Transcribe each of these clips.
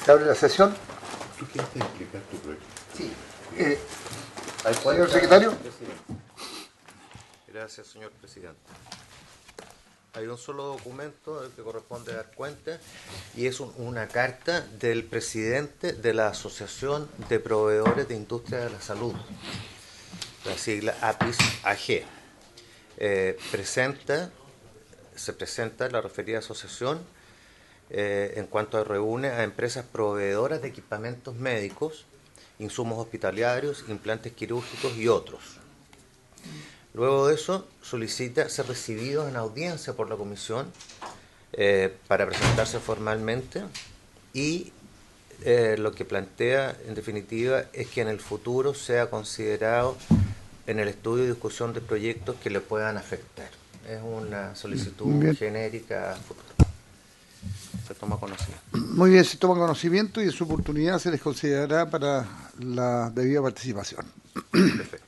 Se abre la sesión. ¿Tú quieres explicar tu proyecto? Sí. Señor secretario. Gracias, señor presidente. Hay un solo documento del que corresponde dar cuenta y es una carta del presidente de la Asociación de Proveedores de Industria de la Salud, la sigla APIS-AG. Se presenta la referida asociación en cuanto reúne a empresas proveedoras de equipamientos médicos, insumos hospitalarios, implantes quirúrgicos y otros. Luego de eso, solicita ser recibidos en audiencia por la comisión para presentarse formalmente y lo que plantea, en definitiva, es que en el futuro sea considerado en el estudio y discusión de proyectos que le puedan afectar. Es una solicitud genérica futura. Se toma conocimiento. Muy bien, se toma conocimiento y en su oportunidad se les considerará para la debida participación. Perfecto.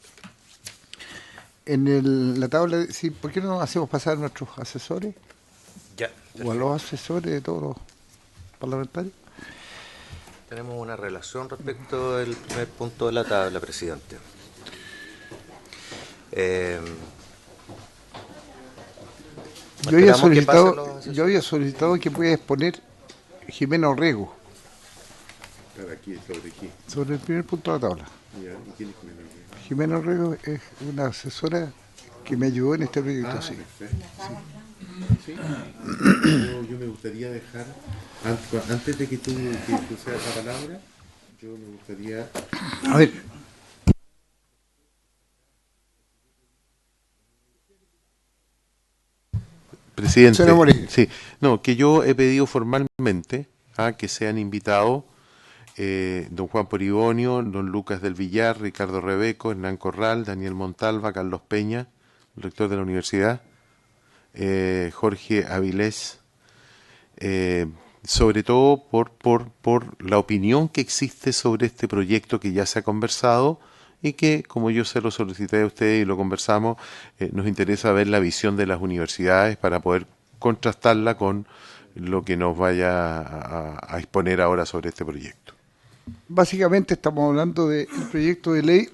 En la tabla, sí, ¿por qué no hacemos pasar a nuestros asesores? Ya. O a los asesores de todos los parlamentarios. Tenemos una relación respecto del primer punto de la tabla, presidente. Yo había solicitado que pueda exponer Jimena Orrego. Aquí, ¿sobre qué? Sobre el primer punto de la tabla. Ya, ¿y quién es Jimena Orrego? Jimena Orrego es una asesora que me ayudó en este proyecto. Sí. Perfecto. Sí. Yo me gustaría dejar, antes de que tú seas la palabra, yo me gustaría... A ver. Presidente, sí, no, que yo he pedido formalmente que sean invitados don Juan Poribonio, don Lucas del Villar, Ricardo Rebeco, Hernán Corral, Daniel Montalva, Carlos Peña, el rector de la universidad, Jorge Avilés, sobre todo por la opinión que existe sobre este proyecto que ya se ha conversado y que, como yo se lo solicité a ustedes y lo conversamos, nos interesa ver la visión de las universidades para poder contrastarla con lo que nos vaya a exponer ahora sobre este proyecto. Básicamente estamos hablando del proyecto de ley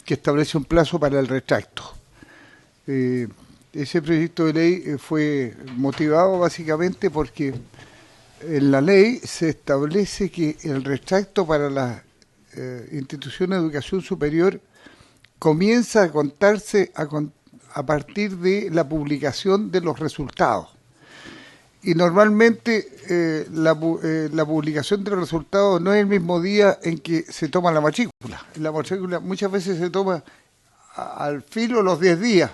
que establece un plazo para el retracto. Ese proyecto de ley fue motivado básicamente porque en la ley se establece que el retracto para las instituciones de educación superior comienza a contarse a partir de la publicación de los resultados. Y normalmente la publicación de los resultados no es el mismo día en que se toma la matrícula. La matrícula muchas veces se toma al filo los 10 días.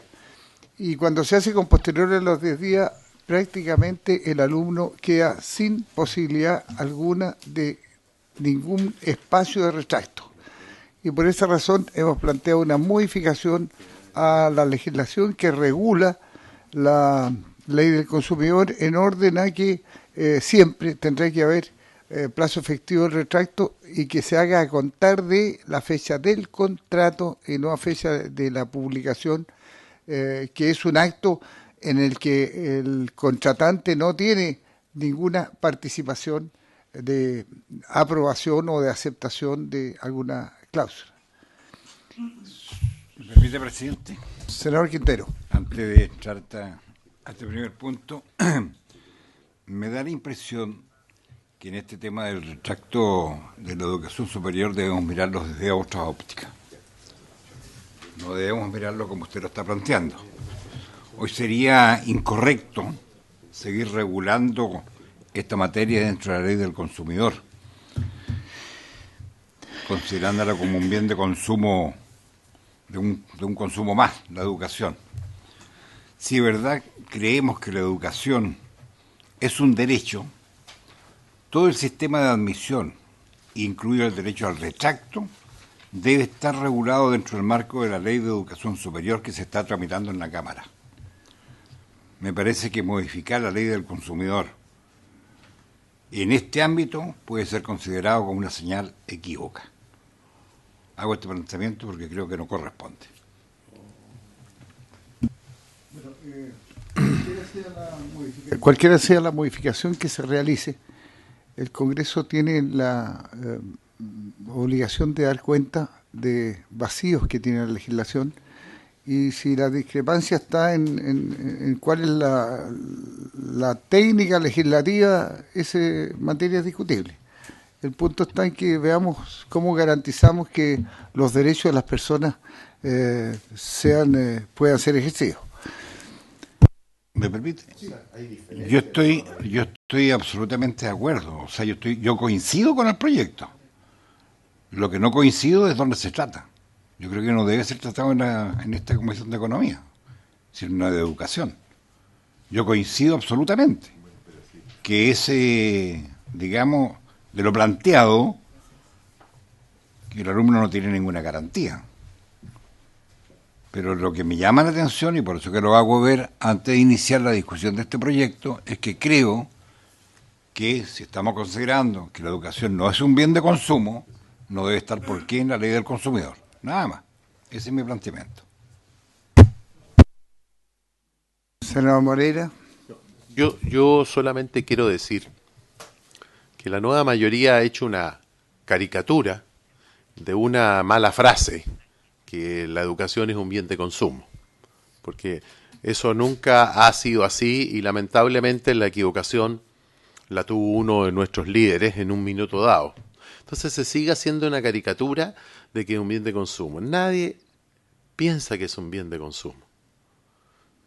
Y cuando se hace con posterior a los 10 días, prácticamente el alumno queda sin posibilidad alguna de ningún espacio de retracto. Y por esa razón hemos planteado una modificación a la legislación que regula la ley del consumidor en orden a que siempre tendrá que haber plazo efectivo del retracto y que se haga a contar de la fecha del contrato y no a fecha de la publicación, que es un acto en el que el contratante no tiene ninguna participación de aprobación o de aceptación de alguna cláusula. ¿Me permite, presidente? Senador Quintero. Antes de entrar a este primer punto, me da la impresión que en este tema del retracto de la educación superior debemos mirarlo desde otras ópticas. No debemos mirarlo como usted lo está planteando. Hoy sería incorrecto seguir regulando esta materia dentro de la ley del consumidor, considerándola como un bien de consumo, de un consumo más, la educación. Si de verdad creemos que la educación es un derecho, todo el sistema de admisión, incluido el derecho al retracto, debe estar regulado dentro del marco de la Ley de Educación Superior que se está tramitando en la Cámara. Me parece que modificar la Ley del Consumidor en este ámbito puede ser considerado como una señal equívoca. Hago este planteamiento porque creo que no corresponde. Cualquiera sea la modificación que se realice, el Congreso tiene la obligación de dar cuenta de vacíos que tiene la legislación, y si la discrepancia está en cuál es la técnica legislativa, esa materia es discutible. El punto está en que veamos cómo garantizamos que los derechos de las personas puedan ser ejercidos. ¿Me permite? Yo estoy absolutamente de acuerdo. O sea, yo coincido con el proyecto. Lo que no coincido es dónde se trata. Yo creo que no debe ser tratado en esta Comisión de Economía, sino de Educación. Yo coincido absolutamente que digamos, de lo planteado, que el alumno no tiene ninguna garantía. Pero lo que me llama la atención, y por eso que lo hago ver antes de iniciar la discusión de este proyecto, es que creo que si estamos considerando que la educación no es un bien de consumo, no debe estar por qué en la ley del consumidor. Nada más. Ese es mi planteamiento. Senador Moreira. Yo solamente quiero decir que la nueva mayoría ha hecho una caricatura de una mala frase, que la educación es un bien de consumo, porque eso nunca ha sido así, y lamentablemente la equivocación la tuvo uno de nuestros líderes en un minuto dado. Entonces se sigue haciendo una caricatura de que es un bien de consumo. Nadie piensa que es un bien de consumo.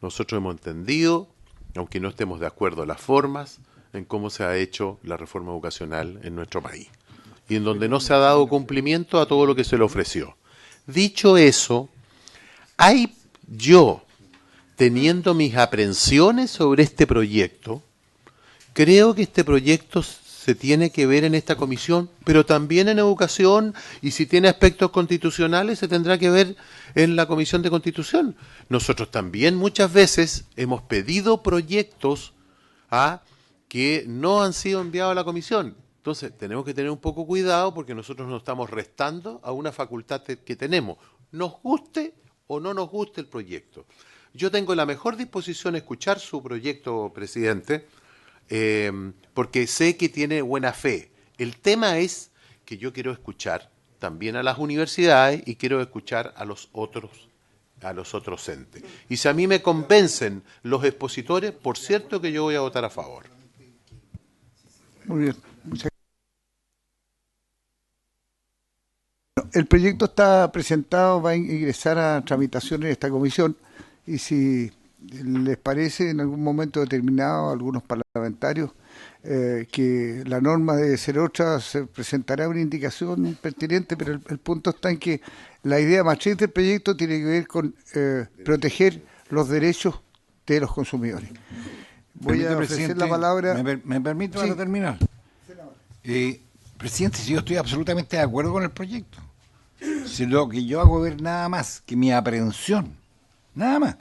Nosotros hemos entendido, aunque no estemos de acuerdo en las formas, en cómo se ha hecho la reforma educacional en nuestro país, y en donde no se ha dado cumplimiento a todo lo que se le ofreció. Dicho eso, yo, teniendo mis aprensiones sobre este proyecto, creo que este proyecto se tiene que ver en esta comisión, pero también en educación, y si tiene aspectos constitucionales se tendrá que ver en la Comisión de Constitución. Nosotros también muchas veces hemos pedido proyectos que no han sido enviados a la comisión. Entonces tenemos que tener un poco cuidado, porque nosotros nos estamos restando a una facultad que tenemos, nos guste o no nos guste el proyecto. Yo tengo la mejor disposición a escuchar su proyecto, presidente, porque sé que tiene buena fe. El tema es que yo quiero escuchar también a las universidades y quiero escuchar a los otros entes. Y si a mí me convencen los expositores, por cierto que yo voy a votar a favor. Muy bien. El proyecto está presentado, va a ingresar a tramitación en esta comisión, y si les parece en algún momento determinado a algunos parlamentarios que la norma debe ser otra, se presentará una indicación pertinente, pero el punto está en que la idea matriz del proyecto tiene que ver con proteger los derechos de los consumidores. Voy a ofrecer la palabra. ¿Me permite para terminar? Presidente, si yo estoy absolutamente de acuerdo con el proyecto. Si lo que yo hago es ver nada más que mi aprehensión, nada más.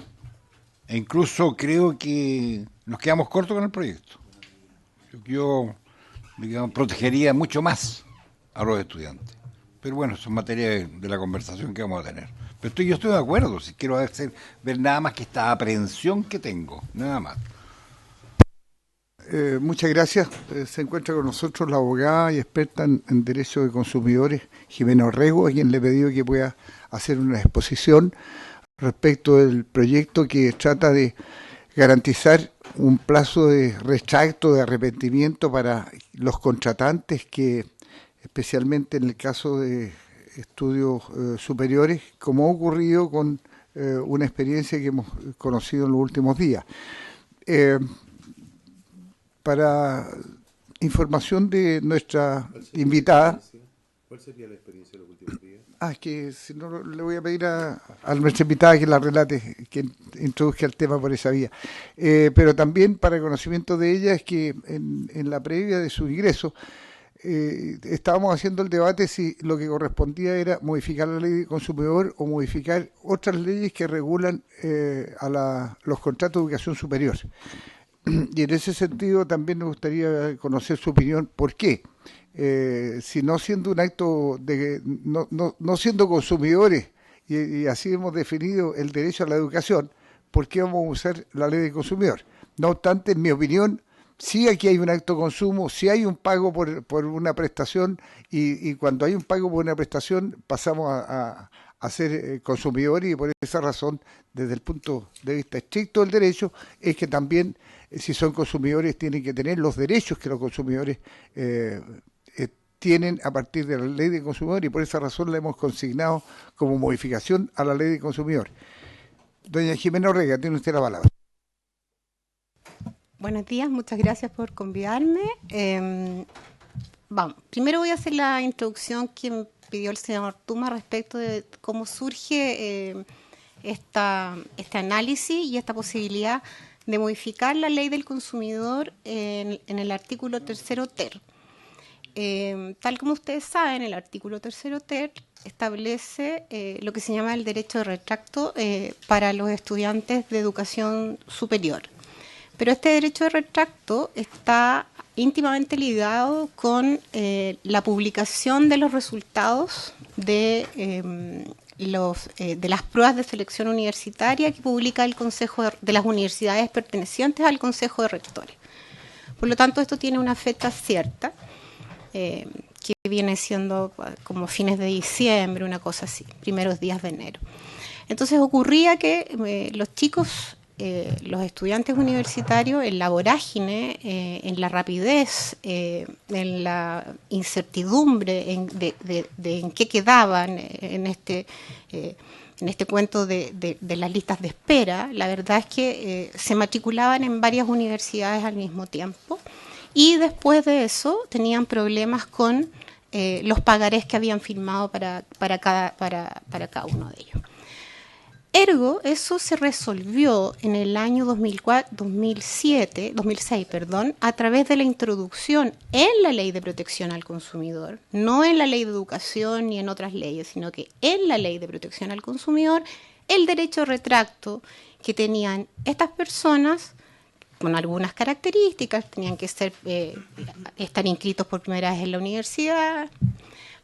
E incluso creo que nos quedamos cortos con el proyecto. Yo digamos, protegería mucho más a los estudiantes. Pero bueno, eso es materia de la conversación que vamos a tener. Pero yo estoy de acuerdo, si quiero ver nada más que esta aprehensión que tengo, nada más. Muchas gracias. Se encuentra con nosotros la abogada y experta en Derecho de Consumidores, Jimena Orrego, a quien le he pedido que pueda hacer una exposición respecto del proyecto que trata de garantizar un plazo de retracto, de arrepentimiento para los contratantes que, especialmente en el caso de estudios superiores, como ha ocurrido con una experiencia que hemos conocido en los últimos días. Para información de nuestra invitada. ¿Cuál sería la experiencia de los últimos días? Es que si no, le voy a pedir a nuestra invitada que la relate, que introduzca el tema por esa vía. Pero también para el conocimiento de ella es que en la previa de su ingreso estábamos haciendo el debate si lo que correspondía era modificar la ley de consumidor o modificar otras leyes que regulan los contratos de educación superior. Y en ese sentido también me gustaría conocer su opinión. ¿Por qué? Si no siendo un acto de no siendo consumidores, y así hemos definido el derecho a la educación, ¿por qué vamos a usar la ley de consumidor? No obstante, en mi opinión, sí aquí hay un acto de consumo, sí hay un pago por una prestación y cuando hay un pago por una prestación pasamos a ser consumidores y por esa razón, desde el punto de vista estricto del derecho, es que también si son consumidores tienen que tener los derechos que los consumidores tienen a partir de la ley de consumidor y por esa razón la hemos consignado como modificación a la ley de consumidor. Doña Jimena Orrega, tiene usted la palabra. Buenos días, muchas gracias por convidarme. Vamos, primero voy a hacer la introducción que me pidió el señor Tuma respecto de cómo surge este análisis y esta posibilidad de modificar la ley del consumidor en el artículo 3º ter. Tal como ustedes saben, el artículo 3º ter establece lo que se llama el derecho de retracto para los estudiantes de educación superior. Pero este derecho de retracto está íntimamente ligado con la publicación de los resultados de las pruebas de selección universitaria que publica el Consejo de las universidades pertenecientes al Consejo de Rectores. Por lo tanto, esto tiene una fecha cierta, que viene siendo como fines de diciembre, una cosa así, primeros días de enero. Entonces ocurría que los chicos, los estudiantes universitarios, en la vorágine, en la rapidez, en la incertidumbre de en qué quedaban en este cuento de las listas de espera, la verdad es que se matriculaban en varias universidades al mismo tiempo y después de eso tenían problemas con los pagarés que habían firmado para cada uno de ellos. Ergo, eso se resolvió en el año 2006, a través de la introducción en la Ley de Protección al Consumidor, no en la Ley de Educación ni en otras leyes, sino que en la Ley de Protección al Consumidor, el derecho de retracto que tenían estas personas, con algunas características, tenían que estar inscritos por primera vez en la universidad,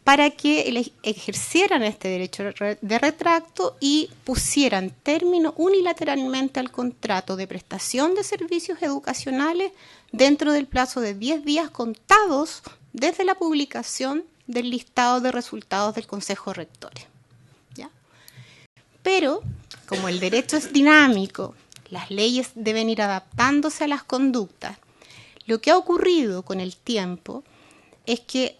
para que ejercieran este derecho de retracto y pusieran término unilateralmente al contrato de prestación de servicios educacionales dentro del plazo de 10 días contados desde la publicación del listado de resultados del Consejo de Rectores. ¿Ya? Pero, como el derecho es dinámico, las leyes deben ir adaptándose a las conductas. Lo que ha ocurrido con el tiempo es que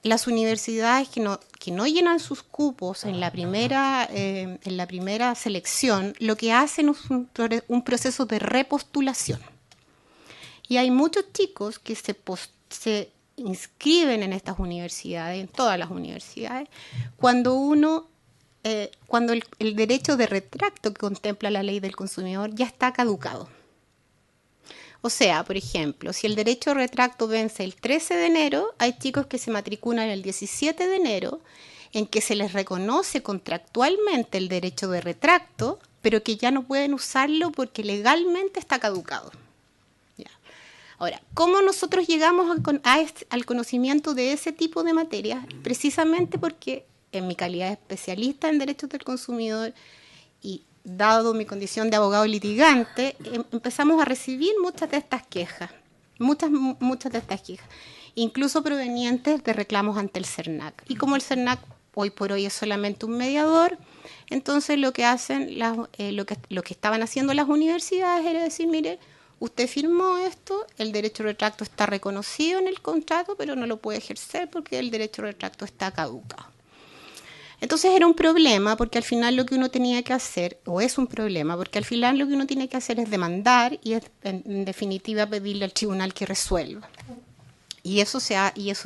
las universidades que no llenan sus cupos en la primera selección, lo que hacen es un proceso de repostulación. Y hay muchos chicos que se inscriben en estas universidades, en todas las universidades, cuando el derecho de retracto que contempla la ley del consumidor ya está caducado. O sea, por ejemplo, si el derecho de retracto vence el 13 de enero, hay chicos que se matriculan el 17 de enero, en que se les reconoce contractualmente el derecho de retracto, pero que ya no pueden usarlo porque legalmente está caducado. Ya. Ahora, ¿cómo nosotros llegamos al conocimiento de ese tipo de materias? Precisamente porque en mi calidad de especialista en derechos del consumidor y dado mi condición de abogado litigante, empezamos a recibir muchas de estas quejas, muchas de estas quejas, incluso provenientes de reclamos ante el CERNAC. Y como el CERNAC hoy por hoy es solamente un mediador, entonces lo que hacen, lo que estaban haciendo las universidades era decir, mire, usted firmó esto, el derecho de retracto está reconocido en el contrato, pero no lo puede ejercer porque el derecho de retracto está caducado. Entonces era un problema porque al final lo que uno tenía que hacer, o es un problema, porque al final lo que uno tiene que hacer es demandar y en definitiva pedirle al tribunal que resuelva. Y eso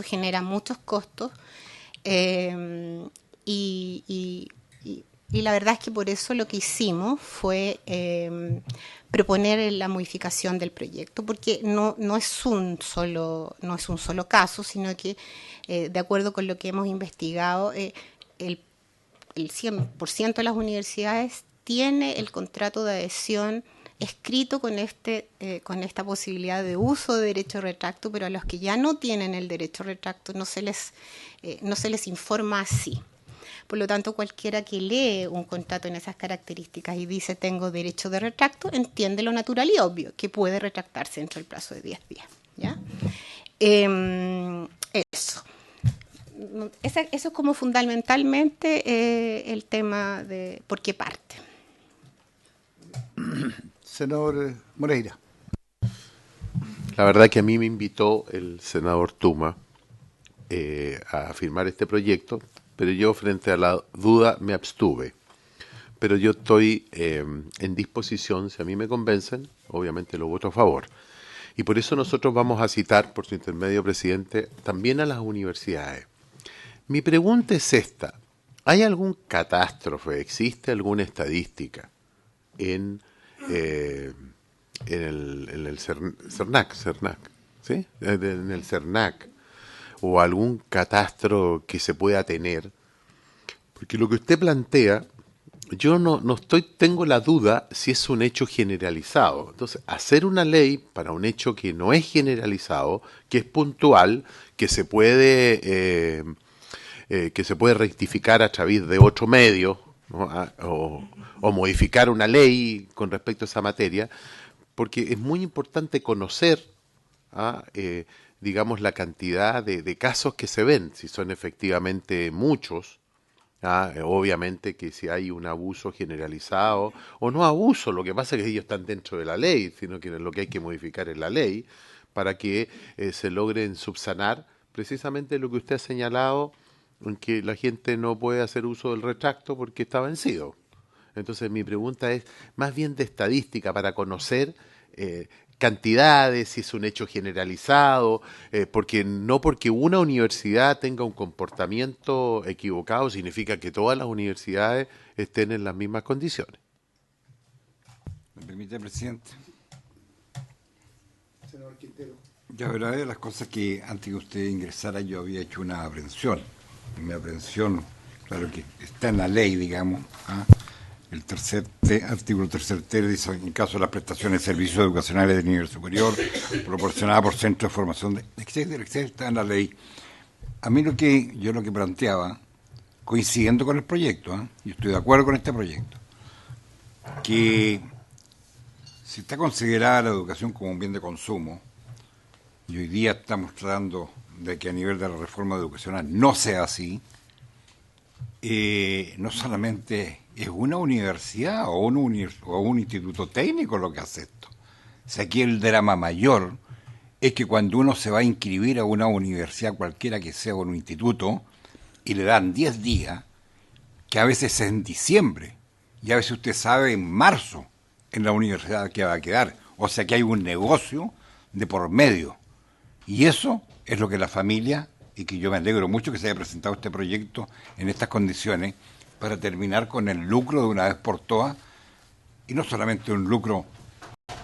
genera muchos costos y la verdad es que por eso lo que hicimos fue proponer la modificación del proyecto, porque no es un solo caso, sino que de acuerdo con lo que hemos investigado, el 100% de las universidades tiene el contrato de adhesión escrito con esta posibilidad de uso de derecho de retracto, pero a los que ya no tienen el derecho de retracto no se les informa así. Por lo tanto, cualquiera que lee un contrato en esas características y dice tengo derecho de retracto, entiende lo natural y obvio, que puede retractarse dentro del plazo de 10 días. ¿Ya? Eso. Eso es como fundamentalmente el tema de por qué parte. Senador Moreira. La verdad que a mí me invitó el senador Tuma a firmar este proyecto, pero yo frente a la duda me abstuve. Pero yo estoy en disposición, si a mí me convencen, obviamente lo voto a favor. Y por eso nosotros vamos a citar, por su intermedio, presidente, también a las universidades. Mi pregunta es esta: ¿hay algún catástrofe, existe alguna estadística en el CERNAC, ¿sí? En el CERNAC, o algún catastro que se pueda tener? Porque lo que usted plantea, yo tengo la duda si es un hecho generalizado. Entonces, hacer una ley para un hecho que no es generalizado, que es puntual, que se puede rectificar a través de otro medio, ¿no? O modificar una ley con respecto a esa materia, porque es muy importante conocer, digamos, la cantidad de casos que se ven, si son efectivamente muchos. Obviamente que si hay un abuso generalizado o no abuso, lo que pasa es que ellos están dentro de la ley, sino que lo que hay que modificar es la ley para que se logren subsanar precisamente lo que usted ha señalado, en que la gente no puede hacer uso del retracto porque está vencido. Entonces mi pregunta es más bien de estadística para conocer cantidades, si es un hecho generalizado, porque no porque una universidad tenga un comportamiento equivocado significa que todas las universidades estén en las mismas condiciones. ¿Me permite, presidente? Senador Quintero. Ya verá, de las cosas que antes que usted ingresara yo había hecho una aprehensión. Y mi aprehensión, claro que está en la ley, digamos, el artículo tercer dice: en caso de las prestaciones de servicios educacionales de nivel superior proporcionadas por centros de formación, etcétera, etcétera, está en la ley. A mí lo que planteaba, coincidiendo con el proyecto, y estoy de acuerdo con este proyecto, que si está considerada la educación como un bien de consumo, y hoy día estamos tratando de que a nivel de la reforma educacional no sea así, no solamente es una universidad o un instituto técnico lo que hace esto. O sea, aquí el drama mayor es que cuando uno se va a inscribir a una universidad cualquiera que sea o un instituto y le dan 10 días, que a veces es en diciembre y a veces usted sabe en marzo en la universidad que va a quedar. O sea que hay un negocio de por medio. Y eso es lo que la familia, y que yo me alegro mucho que se haya presentado este proyecto en estas condiciones, para terminar con el lucro de una vez por todas, y no solamente un lucro,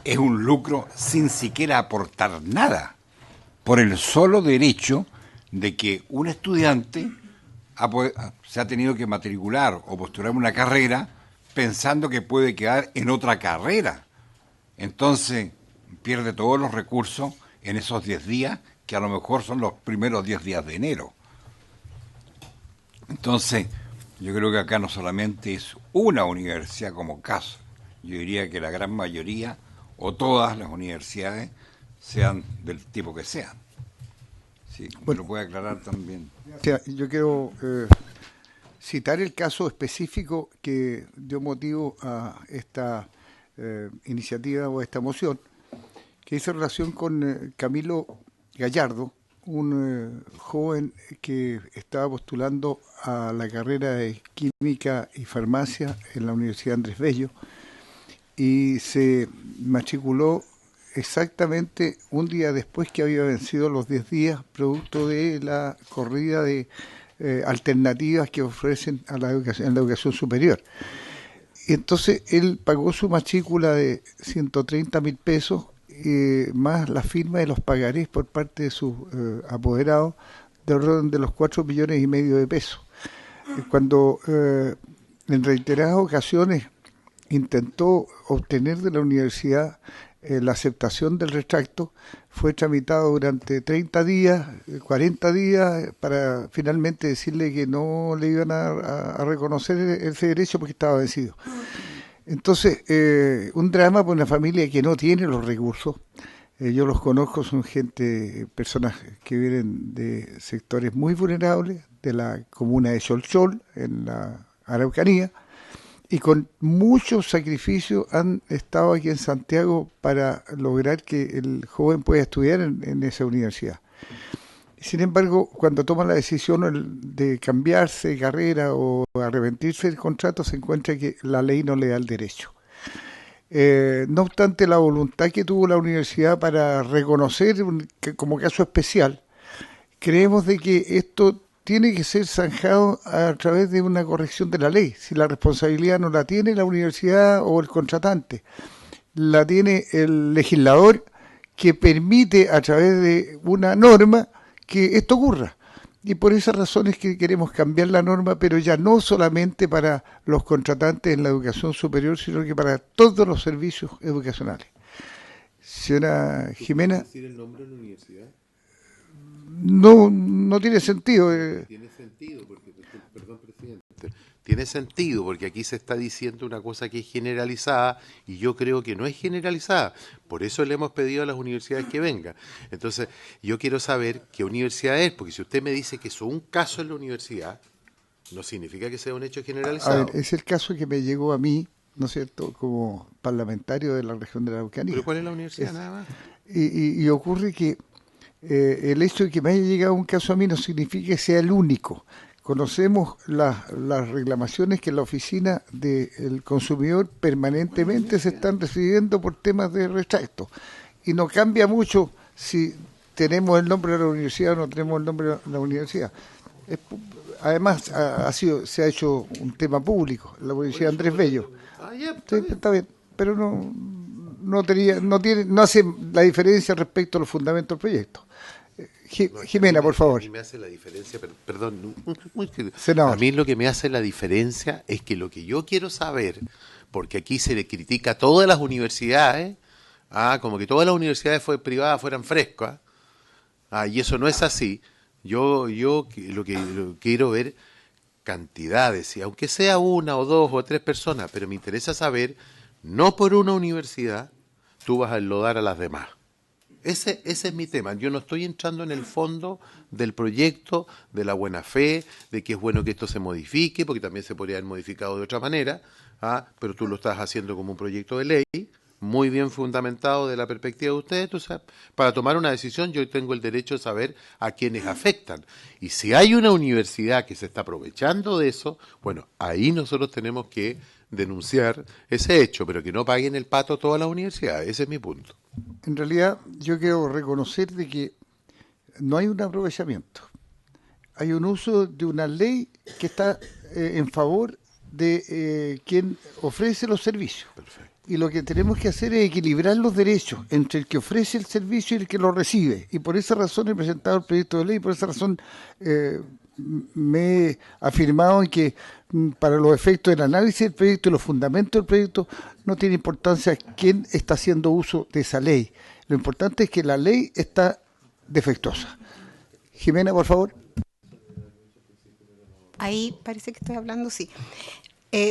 es un lucro sin siquiera aportar nada, por el solo derecho de que un estudiante se ha tenido que matricular o postular una carrera pensando que puede quedar en otra carrera. Entonces pierde todos los recursos en esos 10 días, que a lo mejor son los primeros 10 días de enero. Entonces, yo creo que acá no solamente es una universidad como caso, yo diría que la gran mayoría o todas las universidades, sean del tipo que sean. Sí, bueno, lo puede aclarar también. O sea, yo quiero citar el caso específico que dio motivo a esta iniciativa o a esta moción, que hizo relación con Camilo Gallardo, un joven que estaba postulando a la carrera de Química y Farmacia en la Universidad Andrés Bello y se matriculó exactamente un día después que había vencido los 10 días, producto de la corrida de alternativas que ofrecen a la educación, en la educación superior. Y entonces él pagó su matrícula de 130.000 pesos, más la firma de los pagarés por parte de sus apoderados, de orden de los 4,5 millones de pesos. Cuando en reiteradas ocasiones intentó obtener de la universidad la aceptación del retracto, fue tramitado durante 30 días, 40 días, para finalmente decirle que no le iban a reconocer ese derecho porque estaba vencido. Entonces, un drama para una familia que no tiene los recursos. Yo los conozco, son personas que vienen de sectores muy vulnerables, de la comuna de Cholchol, en la Araucanía, y con mucho sacrificio han estado aquí en Santiago para lograr que el joven pueda estudiar en esa universidad. Sin embargo, cuando toman la decisión de cambiarse de carrera o arrepentirse del contrato, se encuentra que la ley no le da el derecho. No obstante la voluntad que tuvo la universidad para reconocer como caso especial, creemos de que esto tiene que ser zanjado a través de una corrección de la ley. Si la responsabilidad no la tiene la universidad o el contratante, la tiene el legislador, que permite a través de una norma que esto ocurra. Y por esas razones que queremos cambiar la norma, pero ya no solamente para los contratantes en la educación superior, sino que para todos los servicios educacionales. Señora Jimena. ¿Puedes decir el nombre de la universidad? No tiene sentido. Tiene sentido, porque, perdón, presidente. Tiene sentido, porque aquí se está diciendo una cosa que es generalizada y yo creo que no es generalizada. Por eso le hemos pedido a las universidades que vengan. Entonces, yo quiero saber qué universidad es, porque si usted me dice que es un caso en la universidad, no significa que sea un hecho generalizado. A ver, es el caso que me llegó a mí, ¿no es cierto?, como parlamentario de la región de la Araucanía. ¿Pero cuál es la universidad? Nada más. Y ocurre que el hecho de que me haya llegado un caso a mí no significa que sea el único. Conocemos las reclamaciones que en la oficina del consumidor permanentemente se están recibiendo por temas de retracto. Y no cambia mucho si tenemos el nombre de la universidad o no tenemos el nombre de la universidad. Además, se ha hecho un tema público, la Universidad Andrés Bello. Está bien, pero no hace la diferencia respecto a los fundamentos del proyecto. Jimena, por favor. A mí me hace la diferencia, perdón, Senador. A mí lo que me hace la diferencia es que lo que yo quiero saber, porque aquí se le critica a todas las universidades, como que todas las universidades privadas fueran frescas, y eso no es así. Yo lo que quiero ver cantidades, y aunque sea una o dos o tres personas, pero me interesa saber, no por una universidad, tú vas a enlodar a las demás. Ese es mi tema. Yo no estoy entrando en el fondo del proyecto, de la buena fe, de que es bueno que esto se modifique, porque también se podría haber modificado de otra manera, pero tú lo estás haciendo como un proyecto de ley, muy bien fundamentado de la perspectiva de ustedes. Entonces, para tomar una decisión yo tengo el derecho de saber a quiénes afectan. Y si hay una universidad que se está aprovechando de eso, bueno, ahí nosotros tenemos que denunciar ese hecho, pero que no paguen el pato todas las universidades. Ese es mi punto. En realidad, yo quiero reconocer de que no hay un aprovechamiento. Hay un uso de una ley que está en favor de quien ofrece los servicios. Perfecto. Y lo que tenemos que hacer es equilibrar los derechos entre el que ofrece el servicio y el que lo recibe. Y por esa razón he presentado el proyecto de ley, por esa razón me he afirmado en que para los efectos del análisis del proyecto y los fundamentos del proyecto no tiene importancia quién está haciendo uso de esa ley. Lo importante es que la ley está defectuosa. Jimena, por favor. Ahí parece que estoy hablando, sí.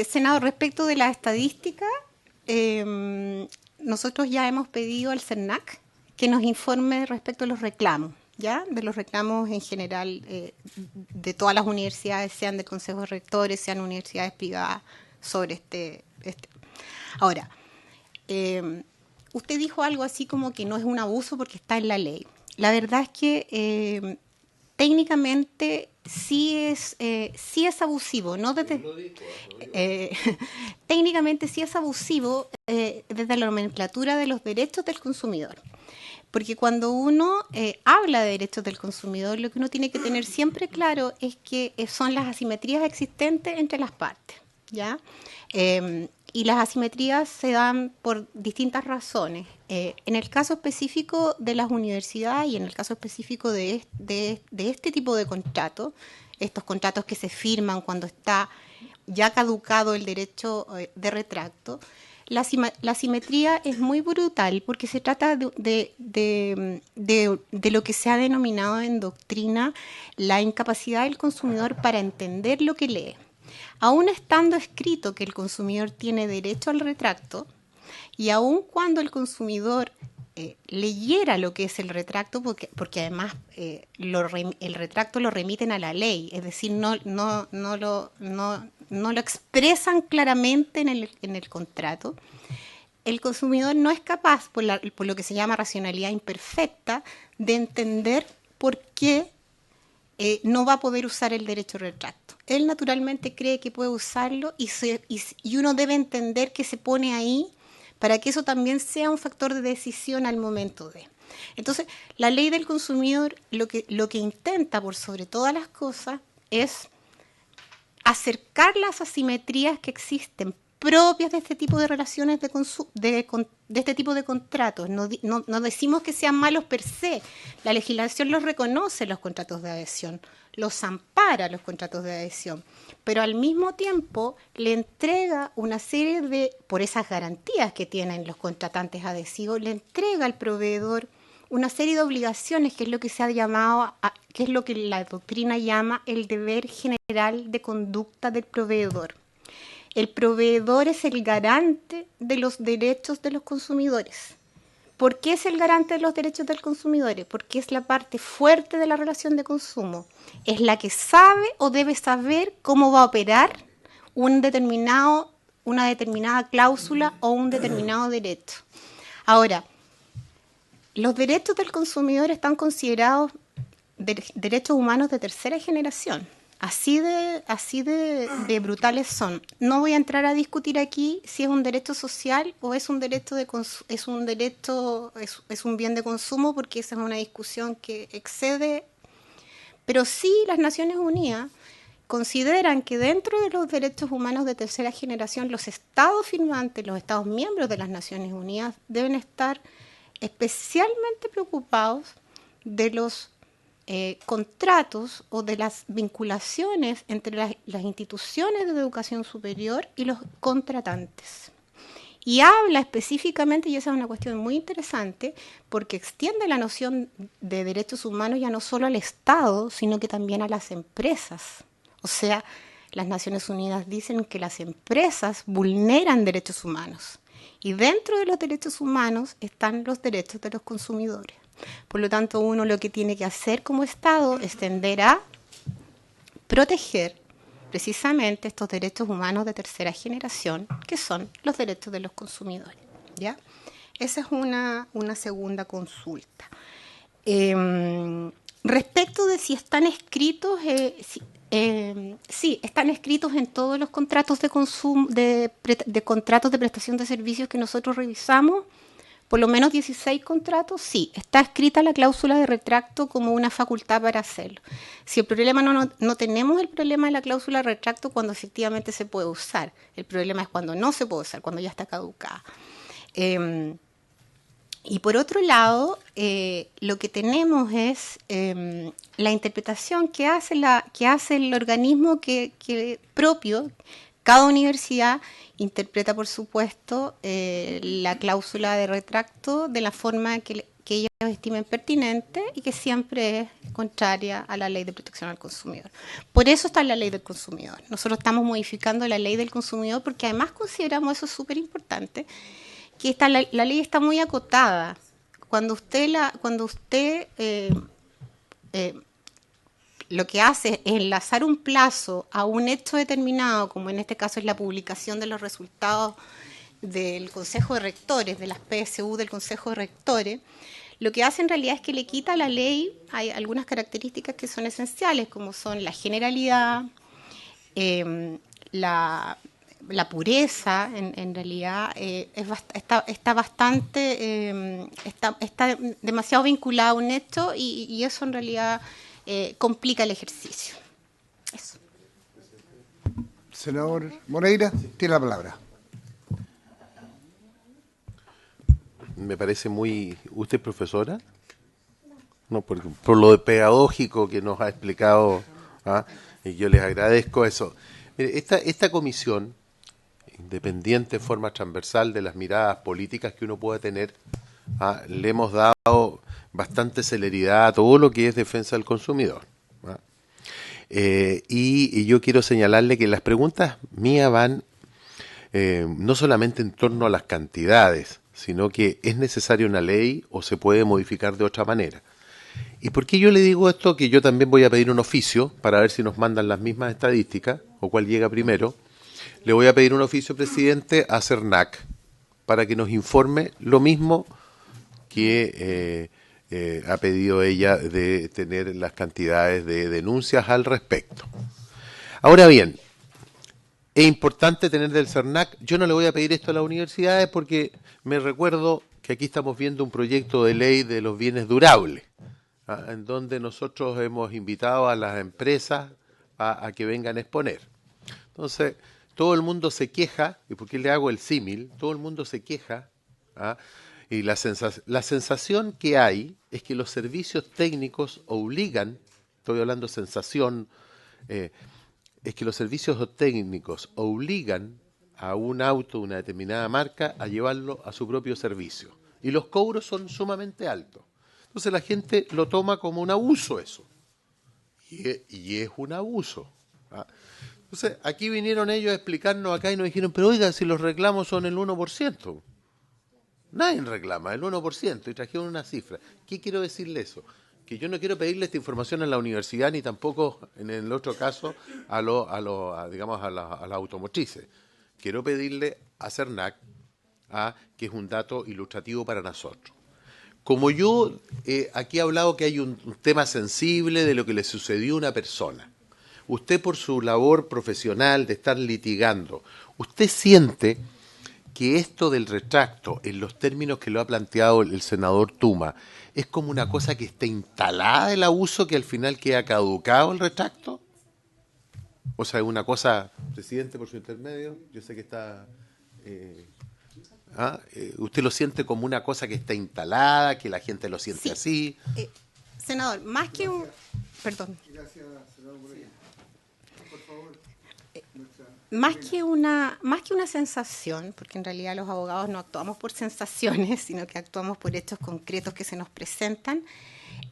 Senador, respecto de la estadística, nosotros ya hemos pedido al CERNAC que nos informe respecto a los reclamos, ¿ya? De los reclamos en general de todas las universidades, sean de consejos rectores, sean universidades privadas, sobre este. Ahora, usted dijo algo así como que no es un abuso porque está en la ley. La verdad es que técnicamente sí es abusivo, no desde técnicamente sí es abusivo desde la nomenclatura de los derechos del consumidor. Porque cuando uno habla de derechos del consumidor, lo que uno tiene que tener siempre claro es que son las asimetrías existentes entre las partes, ¿ya? Y las asimetrías se dan por distintas razones. En el caso específico de las universidades y en el caso específico de este tipo de contratos, estos contratos que se firman cuando está ya caducado el derecho de retracto, la simetría es muy brutal porque se trata de lo que se ha denominado en doctrina la incapacidad del consumidor para entender lo que lee. Aún estando escrito que el consumidor tiene derecho al retracto, y aún cuando el consumidor leyera lo que es el retracto, porque además el retracto lo remiten a la ley, es decir, no lo expresan claramente en el contrato, el consumidor no es capaz, por lo que se llama racionalidad imperfecta, de entender por qué no va a poder usar el derecho al retracto. Él naturalmente cree que puede usarlo y uno debe entender que se pone ahí para que eso también sea un factor de decisión al momento de. Entonces, la ley del consumidor lo que intenta, por sobre todas las cosas, es acercar las asimetrías que existen propias de este tipo de relaciones de este tipo de contratos. No decimos que sean malos per se. La legislación los reconoce, los contratos de adhesión, los ampara, los contratos de adhesión, pero al mismo tiempo le entrega una serie por esas garantías que tienen los contratantes adhesivos, le entrega al proveedor una serie de obligaciones, que es lo que se ha llamado, que es lo que la doctrina llama el deber general de conducta del proveedor. El proveedor es el garante de los derechos de los consumidores. ¿Por qué es el garante de los derechos del consumidor? Porque es la parte fuerte de la relación de consumo. Es la que sabe o debe saber cómo va a operar una determinada cláusula o un determinado derecho. Ahora, los derechos del consumidor están considerados derechos humanos de tercera generación. Así de brutales son. No voy a entrar a discutir aquí si es un derecho social o es un derecho es un bien de consumo, porque esa es una discusión que excede. Pero sí, las Naciones Unidas consideran que dentro de los derechos humanos de tercera generación, los estados firmantes, los estados miembros de las Naciones Unidas deben estar especialmente preocupados de los contratos o de las vinculaciones entre las instituciones de educación superior y los contratantes. Y habla específicamente, y esa es una cuestión muy interesante, porque extiende la noción de derechos humanos ya no solo al Estado, sino que también a las empresas. O sea, las Naciones Unidas dicen que las empresas vulneran derechos humanos. Y dentro de los derechos humanos están los derechos de los consumidores. Por lo tanto, uno lo que tiene que hacer como Estado es tender a proteger precisamente estos derechos humanos de tercera generación, que son los derechos de los consumidores, ¿ya? Esa es una segunda consulta. Respecto de si están escritos, sí, están escritos en todos los contratos de consumo, de contratos de prestación de servicios que nosotros revisamos. Por lo menos 16 contratos, sí, está escrita la cláusula de retracto como una facultad para hacerlo. Si el problema no tenemos el problema de la cláusula de retracto cuando efectivamente se puede usar. El problema es cuando no se puede usar, cuando ya está caducada. Y por otro lado, lo que tenemos es la interpretación que hace el organismo que propio. Cada universidad interpreta, por supuesto, la cláusula de retracto de la forma que ellos estimen pertinente y que siempre es contraria a la Ley de Protección al Consumidor. Por eso está la Ley del Consumidor. Nosotros estamos modificando la Ley del Consumidor porque además consideramos eso súper importante, que la ley está muy acotada. Cuando usted lo que hace es enlazar un plazo a un hecho determinado, como en este caso es la publicación de los resultados del Consejo de Rectores, de las PSU del Consejo de Rectores, lo que hace en realidad es que le quita a la ley, hay algunas características que son esenciales, como son la generalidad, la pureza, en realidad está demasiado vinculada a un hecho y eso en realidad complica el ejercicio. Eso. Senador Moreira, tiene la palabra. Me parece muy... ¿Usted es profesora? No, por lo de pedagógico que nos ha explicado, y yo les agradezco eso. Mire, esta comisión, independiente, de forma transversal de las miradas políticas que uno pueda tener, le hemos dado bastante celeridad a todo lo que es defensa del consumidor. Y yo quiero señalarle que las preguntas mías van no solamente en torno a las cantidades, sino que es necesaria una ley o se puede modificar de otra manera. ¿Y por qué yo le digo esto? Que yo también voy a pedir un oficio para ver si nos mandan las mismas estadísticas o cuál llega primero. Le voy a pedir un oficio, presidente, a CERNAC para que nos informe lo mismo que ha pedido ella de tener las cantidades de denuncias al respecto. Ahora bien, es importante tener del CERNAC. Yo no le voy a pedir esto a las universidades porque me recuerdo que aquí estamos viendo un proyecto de ley de los bienes durables, en donde nosotros hemos invitado a las empresas a que vengan a exponer. Entonces, todo el mundo se queja, ¿y por qué le hago el símil? Todo el mundo se queja, y la sensación que hay es que los servicios técnicos obligan, estoy hablando de sensación, es que los servicios técnicos obligan a un auto de una determinada marca a llevarlo a su propio servicio. Y los cobros son sumamente altos. Entonces la gente lo toma como un abuso eso. Y es un abuso. Entonces aquí vinieron ellos a explicarnos acá y nos dijeron, pero oiga, si los reclamos son el 1%. Nadie reclama, el 1%, y trajeron una cifra. ¿Qué quiero decirle eso? Que yo no quiero pedirle esta información a la universidad ni tampoco, en el otro caso, a las automotrices. Quiero pedirle a CERNAC, que es un dato ilustrativo para nosotros. Como yo aquí he hablado que hay un tema sensible de lo que le sucedió a una persona, usted por su labor profesional de estar litigando, ¿usted siente que esto del retracto, en los términos que lo ha planteado el senador Tuma, es como una cosa que está instalada el abuso que al final queda caducado el retracto? O sea, es una cosa, presidente, por su intermedio, yo sé que está... ¿usted lo siente como una cosa que está instalada, que la gente lo siente así? Senador, más que un... Perdón. Gracias, senador Moreno. Por favor. Más que una sensación, porque en realidad los abogados no actuamos por sensaciones, sino que actuamos por hechos concretos que se nos presentan,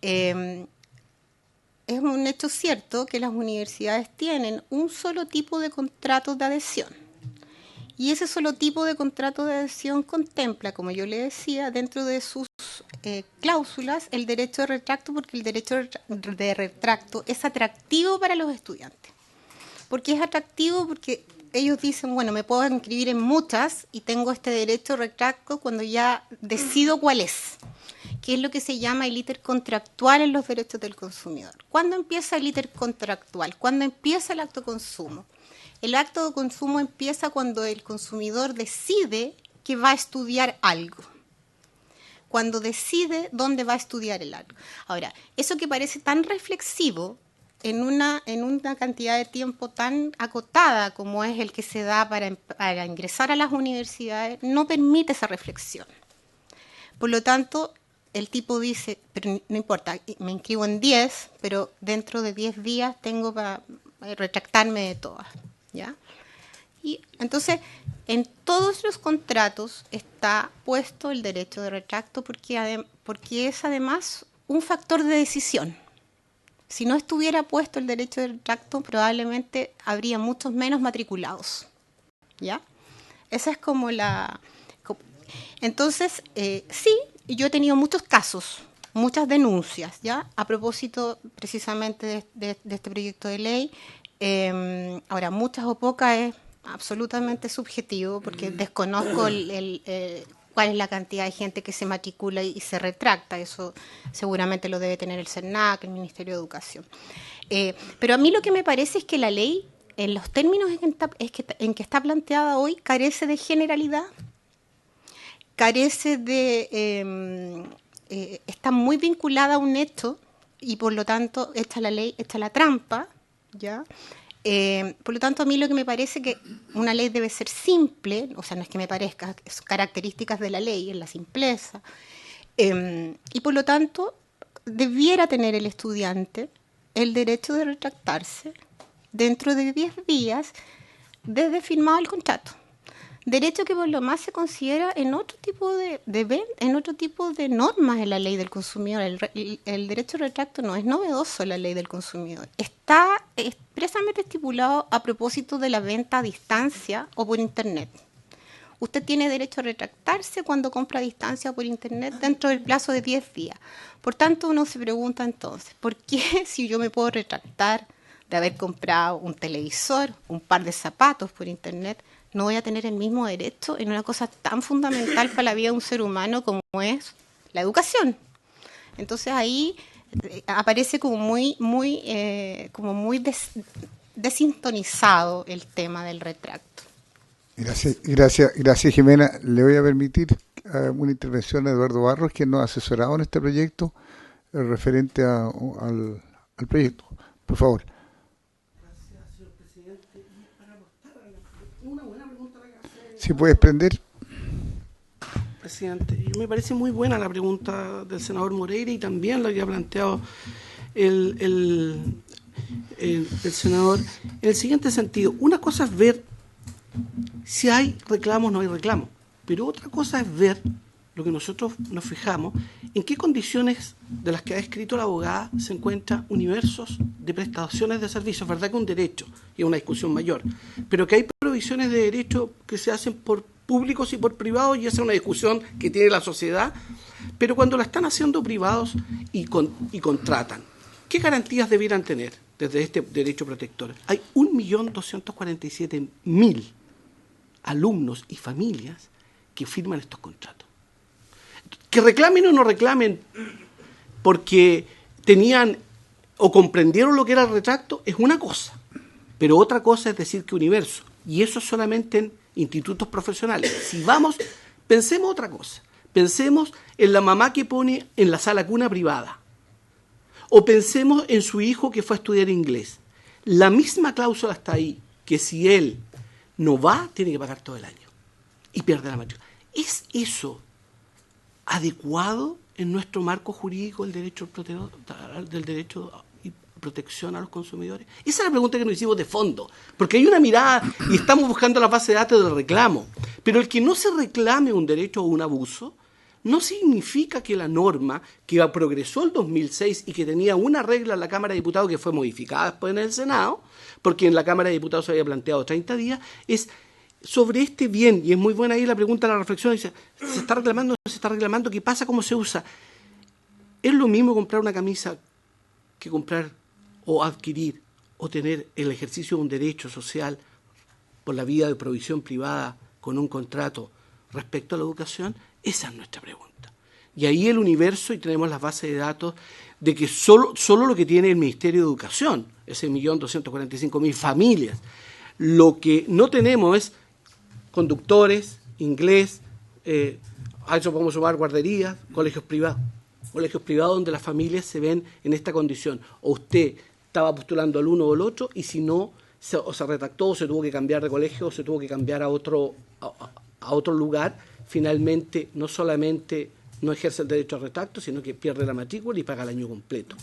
es un hecho cierto que las universidades tienen un solo tipo de contratos de adhesión. Y ese solo tipo de contrato de adhesión contempla, como yo le decía, dentro de sus cláusulas, el derecho de retracto, porque el derecho de retracto es atractivo para los estudiantes. ¿Por qué es atractivo? Porque ellos dicen, bueno, me puedo inscribir en muchas y tengo este derecho de retracto cuando ya decido cuál es, que es lo que se llama el íter contractual en los derechos del consumidor. ¿Cuándo empieza el íter contractual? ¿Cuándo empieza el acto de consumo? El acto de consumo empieza cuando el consumidor decide que va a estudiar algo, cuando decide dónde va a estudiar el algo. Ahora, eso que parece tan reflexivo en una cantidad de tiempo tan acotada como es el que se da para ingresar a las universidades, no permite esa reflexión. Por lo tanto, el tipo dice, pero no importa, me inscribo en 10, pero dentro de 10 días tengo para retractarme de todas, ¿ya? Y entonces, en todos los contratos está puesto el derecho de retracto porque es además un factor de decisión. Si no estuviera puesto el derecho de retracto, probablemente habría muchos menos matriculados, ¿ya? Esa es como la... Entonces, sí, yo he tenido muchos casos, muchas denuncias, ¿ya? A propósito precisamente de este proyecto de ley. Ahora, muchas o pocas es absolutamente subjetivo porque desconozco cuál es la cantidad de gente que se matricula y se retracta. Eso seguramente lo debe tener el CERNAC, el Ministerio de Educación. Pero a mí lo que me parece es que la ley, en los términos en que está planteada hoy, carece de generalidad, carece de... está muy vinculada a un hecho y por lo tanto está la ley, está la trampa, ¿ya? Por lo tanto, a mí lo que me parece que una ley debe ser simple, o sea, no es que me parezca, son características de la ley, es la simpleza, y por lo tanto debiera tener el estudiante el derecho de retractarse dentro de 10 días desde firmado el contrato. Derecho que por lo más se considera en otro tipo en otro tipo de normas en la ley del consumidor. El derecho de retracto no es novedoso en la ley del consumidor. Está expresamente estipulado a propósito de la venta a distancia o por Internet. Usted tiene derecho a retractarse cuando compra a distancia o por Internet dentro del plazo de 10 días. Por tanto, uno se pregunta entonces, ¿por qué si yo me puedo retractar de haber comprado un televisor, un par de zapatos por Internet, no voy a tener el mismo derecho en una cosa tan fundamental para la vida de un ser humano como es la educación? Entonces ahí aparece como muy desintonizado el tema del retracto. Gracias Jimena. Le voy a permitir una intervención a Eduardo Barros, quien nos ha asesorado en este proyecto referente al proyecto. Por favor. Gracias, señor presidente. Y para aportar una buena pregunta que hace... Si puedes prender. Presidente, me parece muy buena la pregunta del senador Moreira y también la que ha planteado el senador en el siguiente sentido. Una cosa es ver si hay reclamos o no hay reclamos, pero otra cosa es ver lo que nosotros nos fijamos, en qué condiciones de las que ha escrito la abogada se encuentran universos de prestaciones de servicios. Es verdad que es un derecho y es una discusión mayor, pero que hay provisiones de derecho que se hacen por públicos y por privados, y esa es una discusión que tiene la sociedad, pero cuando la están haciendo privados y contratan, ¿qué garantías debieran tener desde este derecho protector? Hay 1.247.000 alumnos y familias que firman estos contratos. Que reclamen o no reclamen porque tenían o comprendieron lo que era el retracto es una cosa, pero otra cosa es decir que universo, y eso solamente en institutos profesionales. Si vamos, pensemos otra cosa, pensemos en la mamá que pone en la sala cuna privada, o pensemos en su hijo que fue a estudiar inglés. La misma cláusula está ahí, que si él no va, tiene que pagar todo el año y pierde la matrícula. ¿Es eso adecuado en nuestro marco jurídico del derecho y protección a los consumidores? Esa es la pregunta que nos hicimos de fondo, porque hay una mirada y estamos buscando la base de datos del reclamo, pero el que no se reclame un derecho o un abuso no significa que la norma que progresó el 2006 y que tenía una regla en la Cámara de Diputados que fue modificada después en el Senado, porque en la Cámara de Diputados se había planteado 30 días, es sobre este bien, y es muy buena ahí la pregunta, la reflexión, dice, ¿se está reclamando? ¿Se está reclamando? ¿Qué pasa? ¿Cómo se usa? ¿Es lo mismo comprar una camisa que comprar o adquirir o tener el ejercicio de un derecho social por la vía de provisión privada con un contrato respecto a la educación? Esa es nuestra pregunta. Y ahí el universo, y tenemos las bases de datos de que solo lo que tiene el Ministerio de Educación, ese 1.245.000 familias. Lo que no tenemos es conductores, inglés, a eso podemos sumar guarderías, colegios privados donde las familias se ven en esta condición. O usted estaba postulando al uno o al otro, y si no, se retractó, o se tuvo que cambiar de colegio, o se tuvo que cambiar a otro lugar, finalmente no solamente no ejerce el derecho al retracto, sino que pierde la matrícula y paga el año completo,